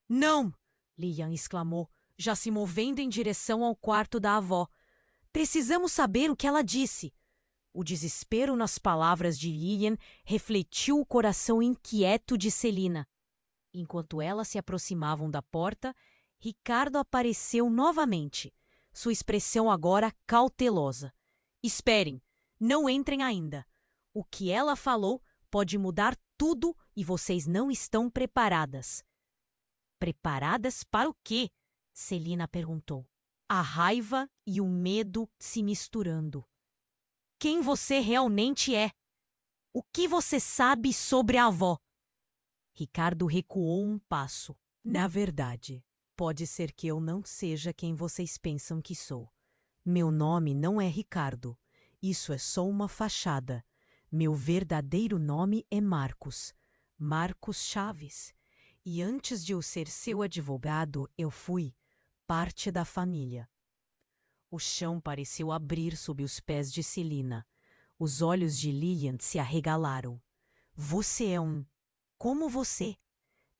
Não! Lilian exclamou, já se movendo em direção ao quarto da avó. Precisamos saber o que ela disse. O desespero nas palavras de Lilian refletiu o coração inquieto de Celina. Enquanto elas se aproximavam da porta, Ricardo apareceu novamente, sua expressão agora cautelosa. Esperem, não entrem ainda. O que ela falou pode mudar tudo e vocês não estão preparadas. Preparadas para o quê? Celina perguntou. A raiva e o medo se misturando. Quem você realmente é? O que você sabe sobre a avó? Ricardo recuou um passo. Na verdade, pode ser que eu não seja quem vocês pensam que sou. Meu nome não é Ricardo. Isso é só uma fachada. Meu verdadeiro nome é Marcos. Marcos Chaves. E antes de eu ser seu advogado, eu fui parte da família. O chão pareceu abrir sob os pés de Celina. Os olhos de Lilian se arregalaram. Você é um... Como você?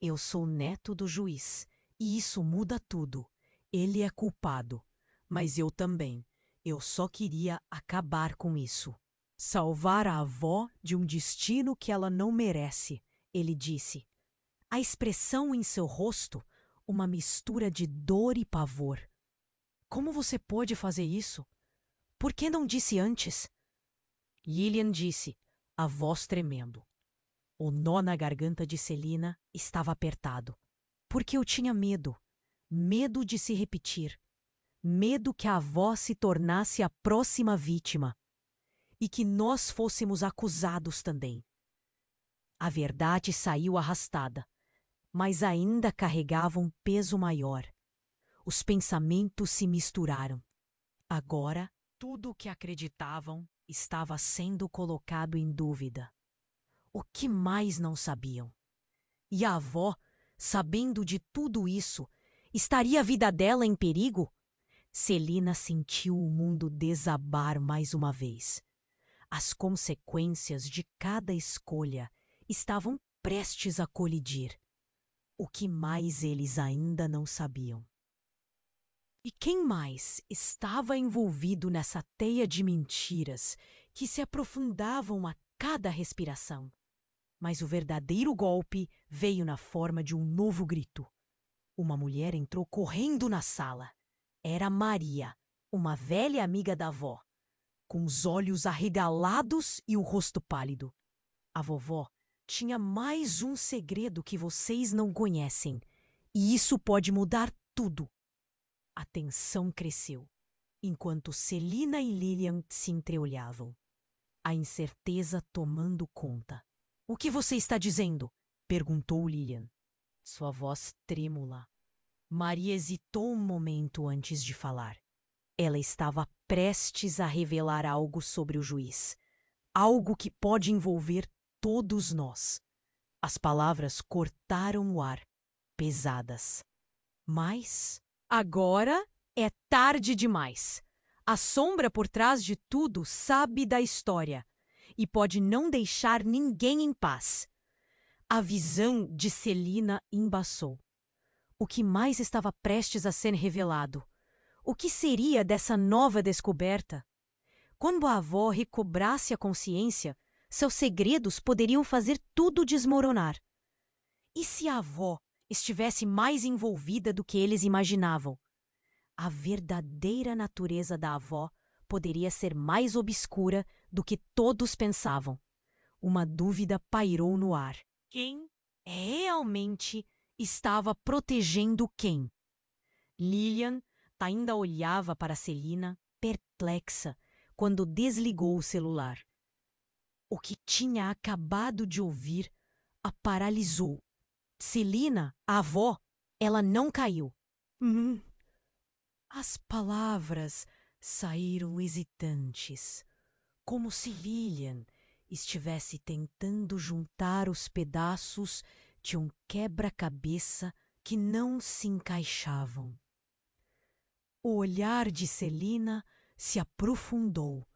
Eu sou neto do juiz. E isso muda tudo. Ele é culpado. Mas eu também. Eu só queria acabar com isso. Salvar a avó de um destino que ela não merece, ele disse. A expressão em seu rosto, uma mistura de dor e pavor. Como você pôde fazer isso? Por que não disse antes? Lilian disse, a voz tremendo. O nó na garganta de Celina estava apertado. Porque eu tinha medo. Medo de se repetir. Medo que a avó se tornasse a próxima vítima. E que nós fôssemos acusados também. A verdade saiu arrastada, mas ainda carregava um peso maior. Os pensamentos se misturaram. Agora, tudo o que acreditavam estava sendo colocado em dúvida. O que mais não sabiam? E a avó, sabendo de tudo isso, estaria a vida dela em perigo? Celina sentiu o mundo desabar mais uma vez. As consequências de cada escolha estavam prestes a colidir. O que mais eles ainda não sabiam? E quem mais estava envolvido nessa teia de mentiras que se aprofundavam a cada respiração? Mas o verdadeiro golpe veio na forma de um novo grito. Uma mulher entrou correndo na sala. Era Maria, uma velha amiga da avó, com os olhos arregalados e o rosto pálido. A vovó tinha mais um segredo que vocês não conhecem, e isso pode mudar tudo. A tensão cresceu, enquanto Celina e Lilian se entreolhavam, a incerteza tomando conta. "O que você está dizendo?" perguntou Lilian, sua voz trêmula. Maria hesitou um momento antes de falar. Ela estava prestes a revelar algo sobre o juiz, algo que pode envolver todos nós. As palavras cortaram o ar, pesadas. Mas agora é tarde demais. A sombra por trás de tudo sabe da história e pode não deixar ninguém em paz. A visão de Celina embaçou. O que mais estava prestes a ser revelado? O que seria dessa nova descoberta? Quando a avó recobrasse a consciência, seus segredos poderiam fazer tudo desmoronar. E se a avó estivesse mais envolvida do que eles imaginavam? A verdadeira natureza da avó poderia ser mais obscura do que todos pensavam. Uma dúvida pairou no ar. Quem realmente estava protegendo quem? Lilian ainda olhava para Celina, perplexa, quando desligou o celular. O que tinha acabado de ouvir a paralisou. Celina, a avó, ela não caiu. As palavras saíram hesitantes, como se Lilian estivesse tentando juntar os pedaços de um quebra-cabeça que não se encaixavam. O olhar de Celina se aprofundou,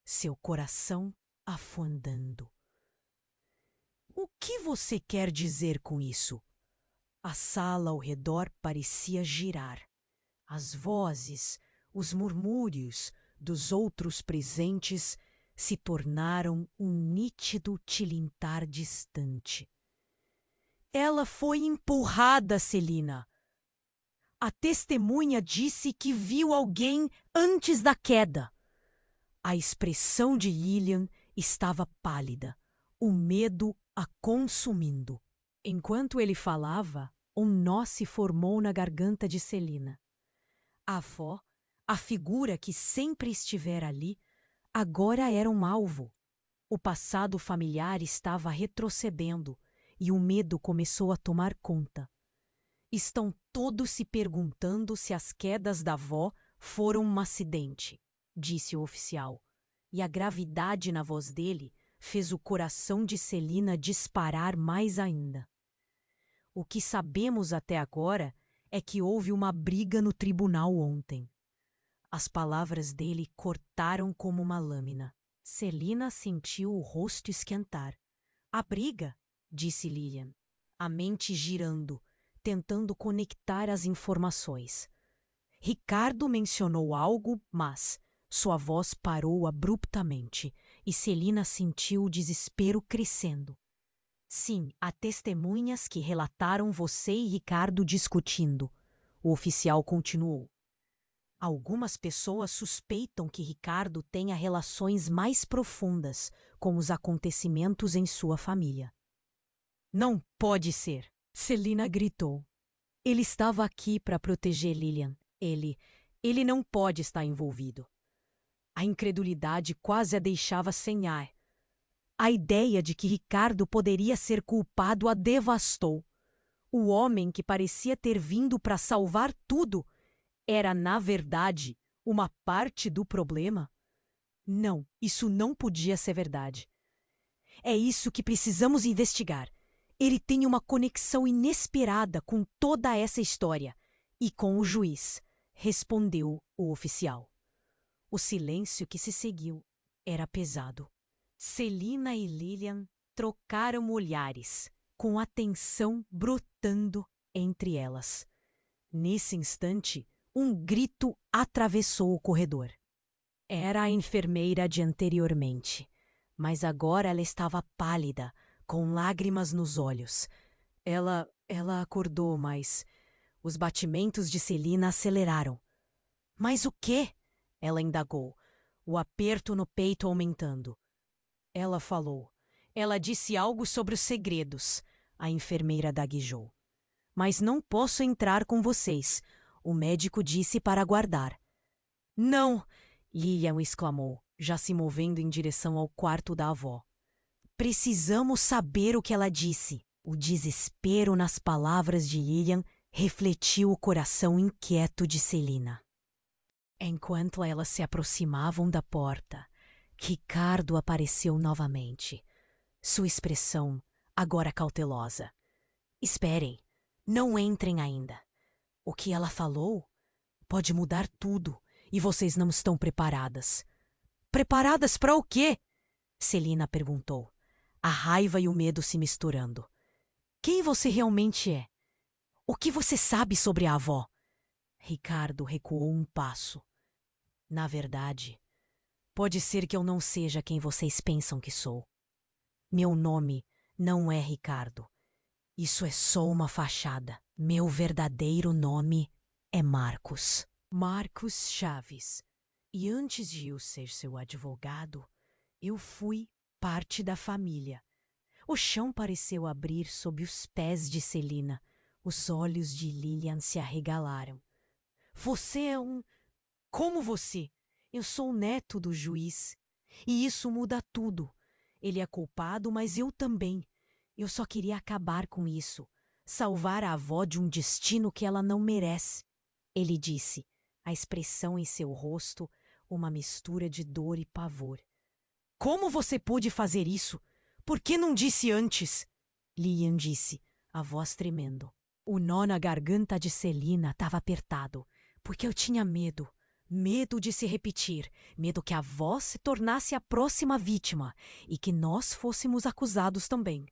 seu coração afundando. "O que você quer dizer com isso?" A sala ao redor parecia girar. As vozes, os murmúrios dos outros presentes se tornaram um nítido tilintar distante. "Ela foi empurrada, Celina. A testemunha disse que viu alguém antes da queda." A expressão de Lilian estava pálida, o medo a consumindo. Enquanto ele falava, um nó se formou na garganta de Celina. A avó, a figura que sempre estivera ali, agora era um alvo. O passado familiar estava retrocedendo e o medo começou a tomar conta. "Estão todos se perguntando se as quedas da avó foram um acidente", disse o oficial, e a gravidade na voz dele fez o coração de Celina disparar mais ainda. "O que sabemos até agora é que houve uma briga no tribunal ontem." As palavras dele cortaram como uma lâmina. Celina sentiu o rosto esquentar. "A briga?" disse Lilian, a mente girando, tentando conectar as informações. Ricardo mencionou algo, mas sua voz parou abruptamente e Celina sentiu o desespero crescendo. "Sim, há testemunhas que relataram você e Ricardo discutindo", o oficial continuou. "Algumas pessoas suspeitam que Ricardo tenha relações mais profundas com os acontecimentos em sua família." "Não pode ser!" Celina gritou. Ele estava aqui para proteger Lilian. Ele não pode estar envolvido. A incredulidade quase a deixava sem ar. A ideia de que Ricardo poderia ser culpado a devastou. O homem que parecia ter vindo para salvar tudo era, na verdade, uma parte do problema? Não, isso não podia ser verdade. É isso que precisamos investigar. Ele tem uma conexão inesperada com toda essa história e com o juiz, respondeu o oficial. O silêncio que se seguiu era pesado. Celina e Lilian trocaram olhares, com a tensão brotando entre elas. Nesse instante, um grito atravessou o corredor. Era a enfermeira de anteriormente, mas agora ela estava pálida, com lágrimas nos olhos. Ela acordou, mas os batimentos de Celina aceleraram. Mas o quê? Ela indagou, o aperto no peito aumentando. Ela falou. Ela disse algo sobre os segredos, a enfermeira gaguejou. Mas não posso entrar com vocês. O médico disse para aguardar. Não! Lilian exclamou, já se movendo em direção ao quarto da avó. Precisamos saber o que ela disse. O desespero nas palavras de Lilian refletiu o coração inquieto de Celina. Enquanto elas se aproximavam da porta, Ricardo apareceu novamente. Sua expressão, agora cautelosa. Esperem, não entrem ainda. O que ela falou pode mudar tudo e vocês não estão preparadas. Preparadas para o quê? Celina perguntou, a raiva e o medo se misturando. Quem você realmente é? O que você sabe sobre a avó? Ricardo recuou um passo. Na verdade, pode ser que eu não seja quem vocês pensam que sou. Meu nome não é Ricardo. Isso é só uma fachada. Meu verdadeiro nome é Marcos. Marcos Chaves. E antes de eu ser seu advogado, eu fui parte da família. O chão pareceu abrir sob os pés de Celina. Os olhos de Lilian se arregalaram. Você é um... Como você? Eu sou o neto do juiz. E isso muda tudo. Ele é culpado, mas eu também. Eu só queria acabar com isso. Salvar a avó de um destino que ela não merece. Ele disse, a expressão em seu rosto, uma mistura de dor e pavor. Como você pôde fazer isso? Por que não disse antes? Lilian disse, a voz tremendo. O nó na garganta de Celina estava apertado, porque eu tinha medo. Medo de se repetir, medo que a avó se tornasse a próxima vítima e que nós fôssemos acusados também.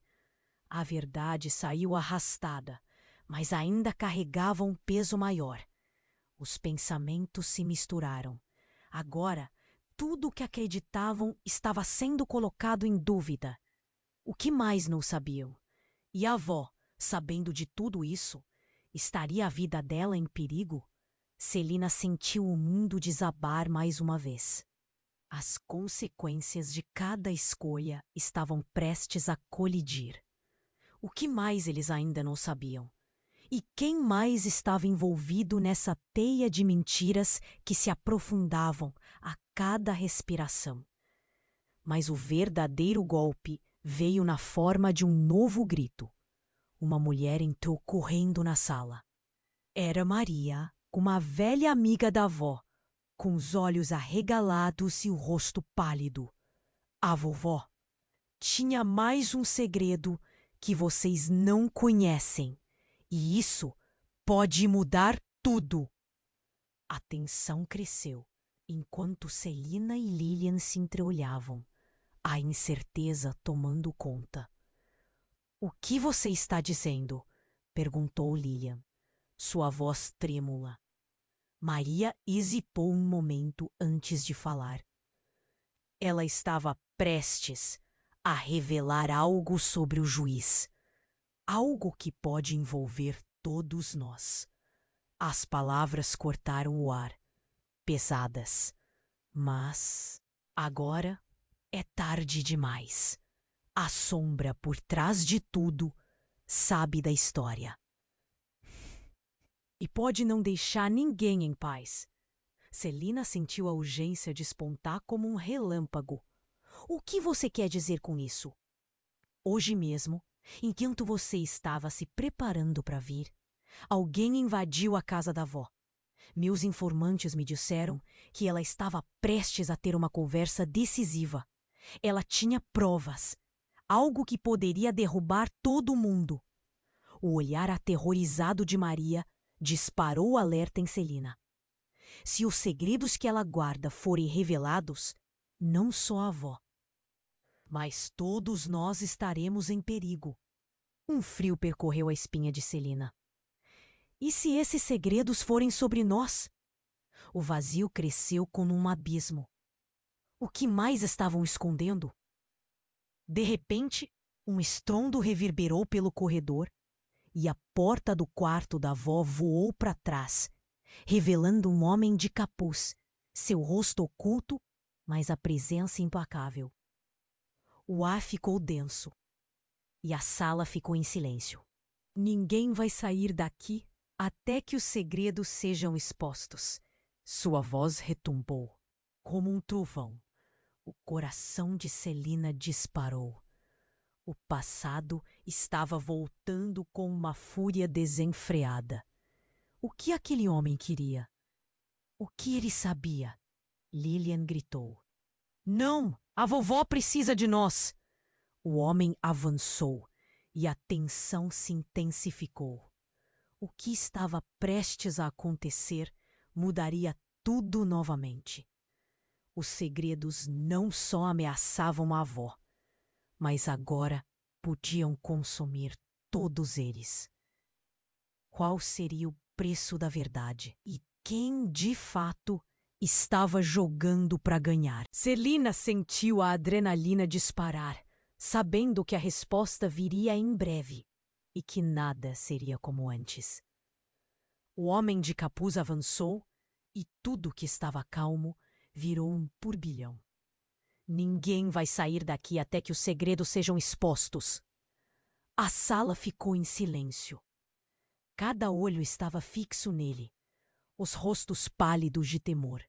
A verdade saiu arrastada, mas ainda carregava um peso maior. Os pensamentos se misturaram. Agora, tudo o que acreditavam estava sendo colocado em dúvida. O que mais não sabiam? E a avó, sabendo de tudo isso, estaria a vida dela em perigo? Celina sentiu o mundo desabar mais uma vez. As consequências de cada escolha estavam prestes a colidir. O que mais eles ainda não sabiam? E quem mais estava envolvido nessa teia de mentiras que se aprofundavam a cada respiração? Mas o verdadeiro golpe veio na forma de um novo grito. Uma mulher entrou correndo na sala. Era Maria, uma velha amiga da avó, com os olhos arregalados e o rosto pálido. A vovó tinha mais um segredo que vocês não conhecem, e isso pode mudar tudo. A tensão cresceu, enquanto Celina e Lilian se entreolhavam, a incerteza tomando conta. O que você está dizendo? Perguntou Lilian, sua voz trêmula. Maria hesitou um momento antes de falar. Ela estava prestes a revelar algo sobre o juiz. Algo que pode envolver todos nós. As palavras cortaram o ar, pesadas. Mas agora é tarde demais. A sombra por trás de tudo sabe da história. E pode não deixar ninguém em paz. Celina sentiu a urgência despontar como um relâmpago. O que você quer dizer com isso? Hoje mesmo, Enquanto você estava se preparando para vir, alguém invadiu a casa da avó. Meus informantes me disseram que ela estava prestes a ter uma conversa decisiva. Ela tinha provas, algo que poderia derrubar todo mundo. O olhar aterrorizado de Maria disparou o alerta em Celina. Se os segredos que ela guarda forem revelados, não só a avó, mas todos nós estaremos em perigo. Um frio percorreu a espinha de Celina. E se esses segredos forem sobre nós? O vazio cresceu como um abismo. O que mais estavam escondendo? De repente, um estrondo reverberou pelo corredor e a porta do quarto da avó voou para trás, revelando um homem de capuz, seu rosto oculto, mas a presença implacável. O ar ficou denso e a sala ficou em silêncio. Ninguém vai sair daqui até que os segredos sejam expostos. Sua voz retumbou, como um trovão. O coração de Celina disparou. O passado estava voltando com uma fúria desenfreada. O que aquele homem queria? O que ele sabia? Lilian gritou. Não! A vovó precisa de nós! O homem avançou e a tensão se intensificou. O que estava prestes a acontecer mudaria tudo novamente. Os segredos não só ameaçavam a avó, mas agora podiam consumir todos eles. Qual seria o preço da verdade? E quem, de fato, estava jogando para ganhar? Celina sentiu a adrenalina disparar, sabendo que a resposta viria em breve e que nada seria como antes. O homem de capuz avançou e tudo que estava calmo virou um turbilhão. Ninguém vai sair daqui até que os segredos sejam expostos. A sala ficou em silêncio. Cada olho estava fixo nele, os rostos pálidos de temor.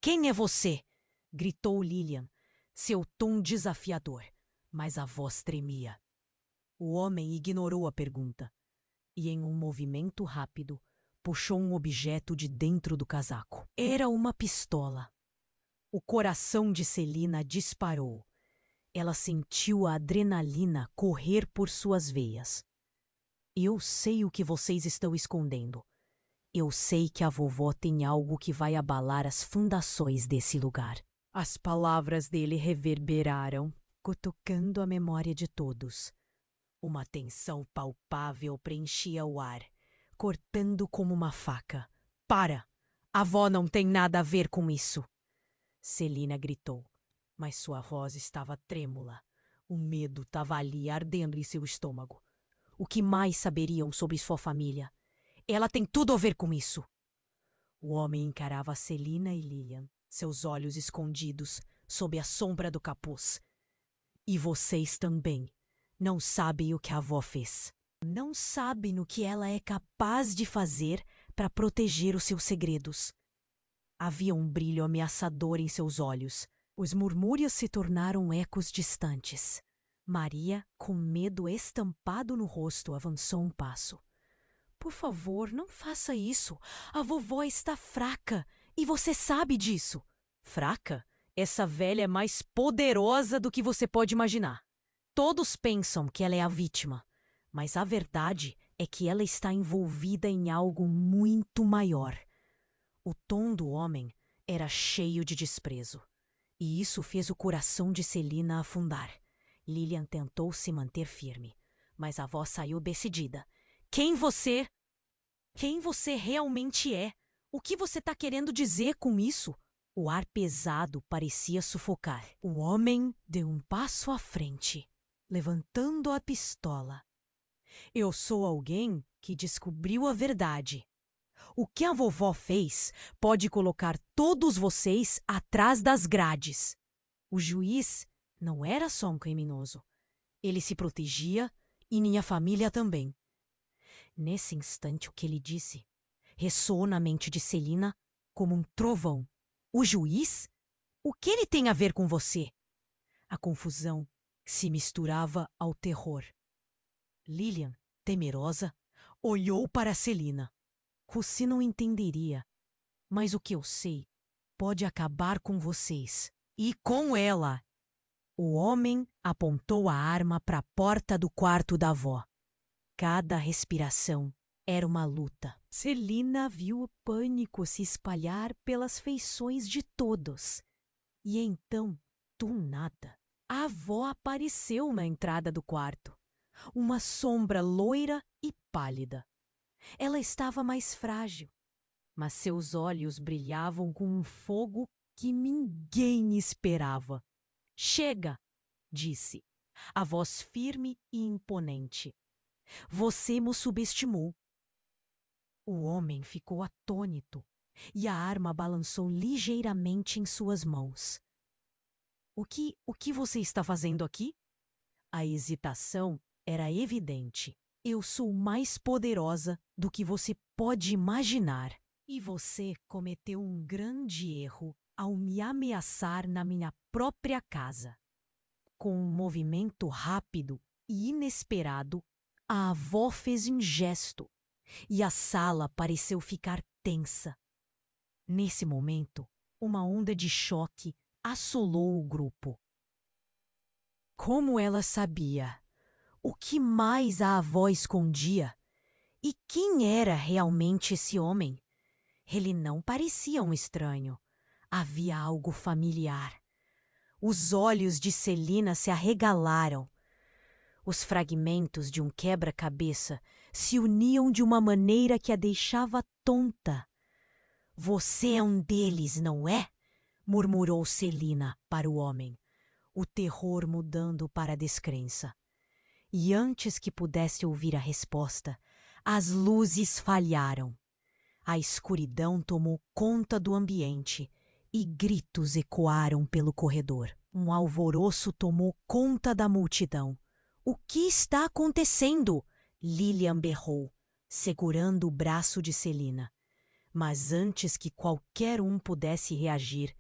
Quem é você? Gritou Lilian, seu tom desafiador, mas a voz tremia. O homem ignorou a pergunta e, em um movimento rápido, puxou um objeto de dentro do casaco. Era uma pistola. O coração de Celina disparou. Ela sentiu a adrenalina correr por suas veias. Eu sei o que vocês estão escondendo. Eu sei que a vovó tem algo que vai abalar as fundações desse lugar. As palavras dele reverberaram, cutucando a memória de todos. Uma tensão palpável preenchia o ar, cortando como uma faca. Para! A avó não tem nada a ver com isso! Celina gritou, mas sua voz estava trêmula. O medo estava ali ardendo em seu estômago. O que mais saberiam sobre sua família? Ela tem tudo a ver com isso! O homem encarava Celina e Lilian, seus olhos escondidos sob a sombra do capuz. E vocês também não sabem o que a avó fez. Não sabem o que ela é capaz de fazer para proteger os seus segredos. Havia um brilho ameaçador em seus olhos. Os murmúrios se tornaram ecos distantes. Maria, com medo estampado no rosto, avançou um passo. Por favor, não faça isso. A vovó está fraca e você sabe disso. Fraca? Essa velha é mais poderosa do que você pode imaginar. Todos pensam que ela é a vítima, mas a verdade é que ela está envolvida em algo muito maior. O tom do homem era cheio de desprezo, e isso fez o coração de Celina afundar. Lilian tentou se manter firme, mas a voz saiu decidida. Quem você realmente é? O que você está querendo dizer com isso? O ar pesado parecia sufocar. O homem deu um passo à frente, levantando a pistola. Eu sou alguém que descobriu a verdade. O que a vovó fez pode colocar todos vocês atrás das grades. O juiz não era só um criminoso. Ele se protegia e minha família também. Nesse instante, o que ele disse ressoou na mente de Celina como um trovão. O juiz? O que ele tem a ver com você? A confusão se misturava ao terror. Lilian, temerosa, olhou para Celina. Você não entenderia, mas o que eu sei pode acabar com vocês. E com ela. O homem apontou a arma para a porta do quarto da avó. Cada respiração era uma luta. Celina viu o pânico se espalhar pelas feições de todos. E então, do nada, a avó apareceu na entrada do quarto. Uma sombra loira e pálida. Ela estava mais frágil, mas seus olhos brilhavam com um fogo que ninguém esperava. Chega, disse, a voz firme e imponente. Você me subestimou. O homem ficou atônito e a arma balançou ligeiramente em suas mãos. O que você está fazendo aqui? A hesitação era evidente. Eu sou mais poderosa do que você pode imaginar. E você cometeu um grande erro ao me ameaçar na minha própria casa. Com um movimento rápido e inesperado, a avó fez um gesto e a sala pareceu ficar tensa. Nesse momento, uma onda de choque assolou o grupo. Como ela sabia? O que mais a avó escondia? E quem era realmente esse homem? Ele não parecia um estranho. Havia algo familiar. Os olhos de Celina se arregalaram. Os fragmentos de um quebra-cabeça se uniam de uma maneira que a deixava tonta. Você é um deles, não é? Murmurou Celina para o homem, o terror mudando para a descrença. E antes que pudesse ouvir a resposta, as luzes falharam. A escuridão tomou conta do ambiente e gritos ecoaram pelo corredor. Um alvoroço tomou conta da multidão. O que está acontecendo? Lilian berrou, segurando o braço de Celina. Mas antes que qualquer um pudesse reagir,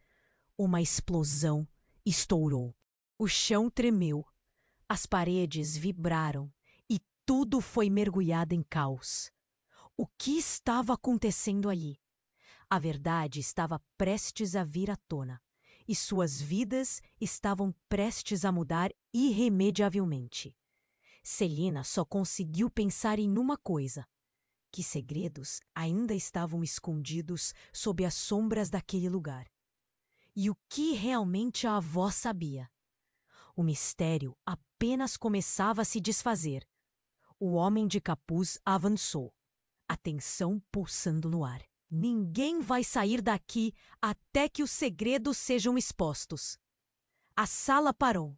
uma explosão estourou. O chão tremeu, as paredes vibraram e tudo foi mergulhado em caos. O que estava acontecendo ali? A verdade estava prestes a vir à tona, e suas vidas estavam prestes a mudar irremediavelmente. Celina só conseguiu pensar em uma coisa: que segredos ainda estavam escondidos sob as sombras daquele lugar. E o que realmente a avó sabia? O mistério apenas começava a se desfazer. O homem de capuz avançou, a tensão pulsando no ar. Ninguém vai sair daqui até que os segredos sejam expostos. A sala parou.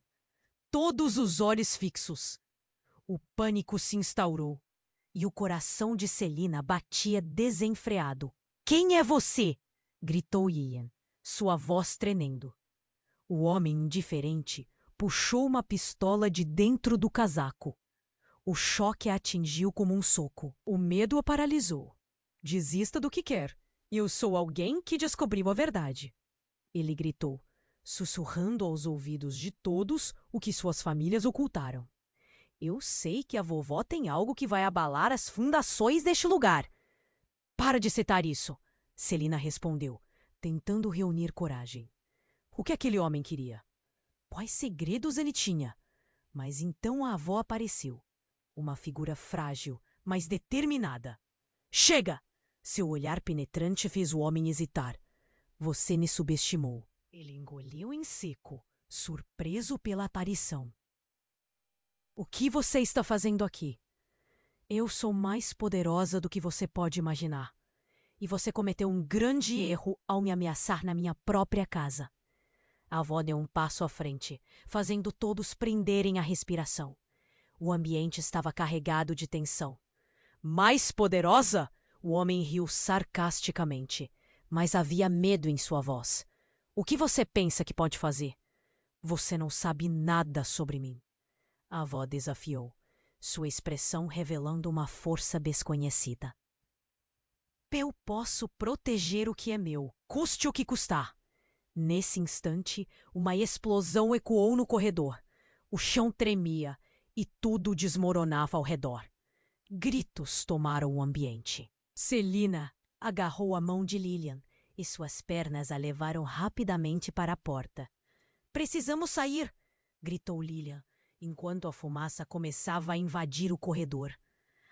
Todos os olhos fixos. O pânico se instaurou e o coração de Celina batia desenfreado. Quem é você? Gritou Ian, sua voz tremendo. O homem indiferente puxou uma pistola de dentro do casaco. O choque a atingiu como um soco. O medo a paralisou. Desista do que quer. Eu sou alguém que descobriu a verdade. Ele gritou, sussurrando aos ouvidos de todos o que suas famílias ocultaram. Eu sei que a vovó tem algo que vai abalar as fundações deste lugar. Para de citar isso, Celina respondeu, tentando reunir coragem. O que aquele homem queria? Quais segredos ele tinha? Mas então a avó apareceu. Uma figura frágil, mas determinada. Chega! Seu olhar penetrante fez o homem hesitar. Você me subestimou. Ele engoliu em seco, surpreso pela aparição. O que você está fazendo aqui? Eu sou mais poderosa do que você pode imaginar. E você cometeu um grande erro ao me ameaçar na minha própria casa. A avó deu um passo à frente, fazendo todos prenderem a respiração. O ambiente estava carregado de tensão. Mais poderosa? O homem riu sarcasticamente, mas havia medo em sua voz. O que você pensa que pode fazer? Você não sabe nada sobre mim. A avó desafiou, sua expressão revelando uma força desconhecida. Eu posso proteger o que é meu, custe o que custar. Nesse instante, uma explosão ecoou no corredor. O chão tremia e tudo desmoronava ao redor. Gritos tomaram o ambiente. Celina agarrou a mão de Lilian e suas pernas a levaram rapidamente para a porta. Precisamos sair! Gritou Lilian, enquanto a fumaça começava a invadir o corredor.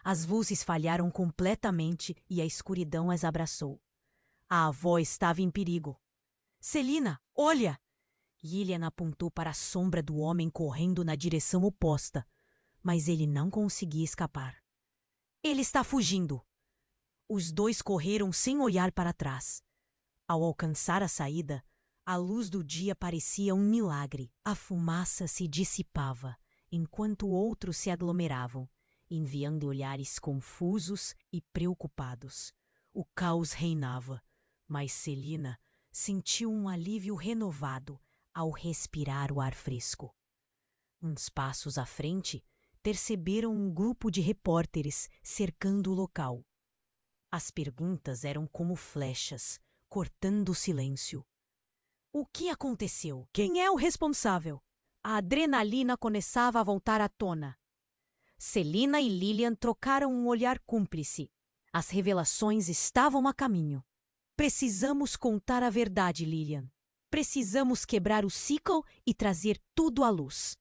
As luzes falharam completamente e a escuridão as abraçou. A avó estava em perigo. Celina, olha! Lilian apontou para a sombra do homem correndo na direção oposta, mas ele não conseguia escapar. Ele está fugindo! Os dois correram sem olhar para trás. Ao alcançar a saída, a luz do dia parecia um milagre. A fumaça se dissipava, enquanto outros se aglomeravam, enviando olhares confusos e preocupados. O caos reinava, mas Celina sentiu um alívio renovado ao respirar o ar fresco. Uns passos à frente, perceberam um grupo de repórteres cercando o local. As perguntas eram como flechas, cortando o silêncio. O que aconteceu? Quem é o responsável? A adrenalina começava a voltar à tona. Celina e Lilian trocaram um olhar cúmplice. As revelações estavam a caminho. Precisamos contar a verdade, Lilian. Precisamos quebrar o ciclo e trazer tudo à luz.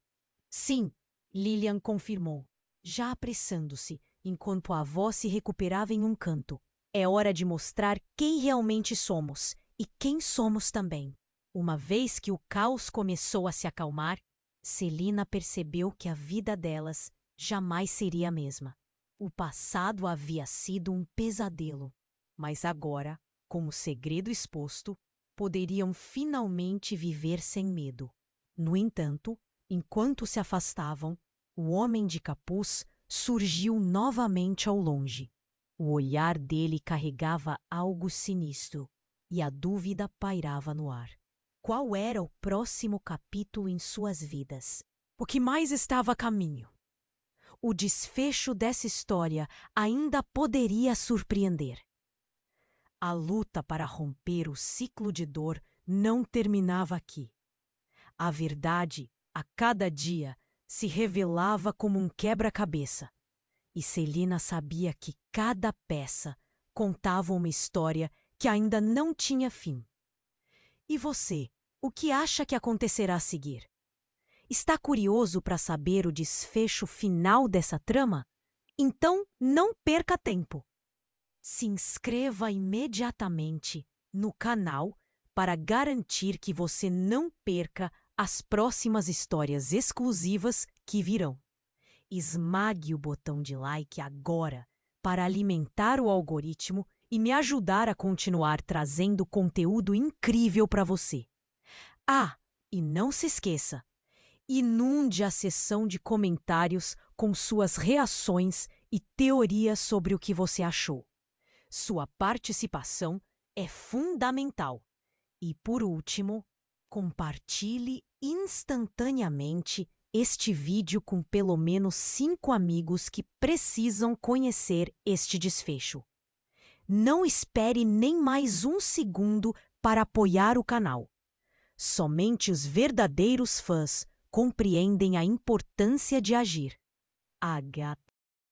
Sim, Lilian confirmou, já apressando-se, enquanto a avó se recuperava em um canto. É hora de mostrar quem realmente somos e quem somos também. Uma vez que o caos começou a se acalmar, Celina percebeu que a vida delas jamais seria a mesma. O passado havia sido um pesadelo, mas agora, com o segredo exposto, poderiam finalmente viver sem medo. No entanto, enquanto se afastavam, o homem de capuz surgiu novamente ao longe. O olhar dele carregava algo sinistro e a dúvida pairava no ar. Qual era o próximo capítulo em suas vidas? O que mais estava a caminho? O desfecho dessa história ainda poderia surpreender. A luta para romper o ciclo de dor não terminava aqui. A verdade, a cada dia, se revelava como um quebra-cabeça. E Celina sabia que cada peça contava uma história que ainda não tinha fim. E você, o que acha que acontecerá a seguir? Está curioso para saber o desfecho final dessa trama? Então não perca tempo. Se inscreva imediatamente no canal para garantir que você não perca as próximas histórias exclusivas que virão. Esmague o botão de like agora para alimentar o algoritmo e me ajudar a continuar trazendo conteúdo incrível para você. Ah, e não se esqueça, inunde a seção de comentários com suas reações e teorias sobre o que você achou. Sua participação é fundamental. E, por último, compartilhe instantaneamente este vídeo com pelo menos 5 amigos que precisam conhecer este desfecho. Não espere nem mais um segundo para apoiar o canal. Somente os verdadeiros fãs compreendem a importância de agir. Agatha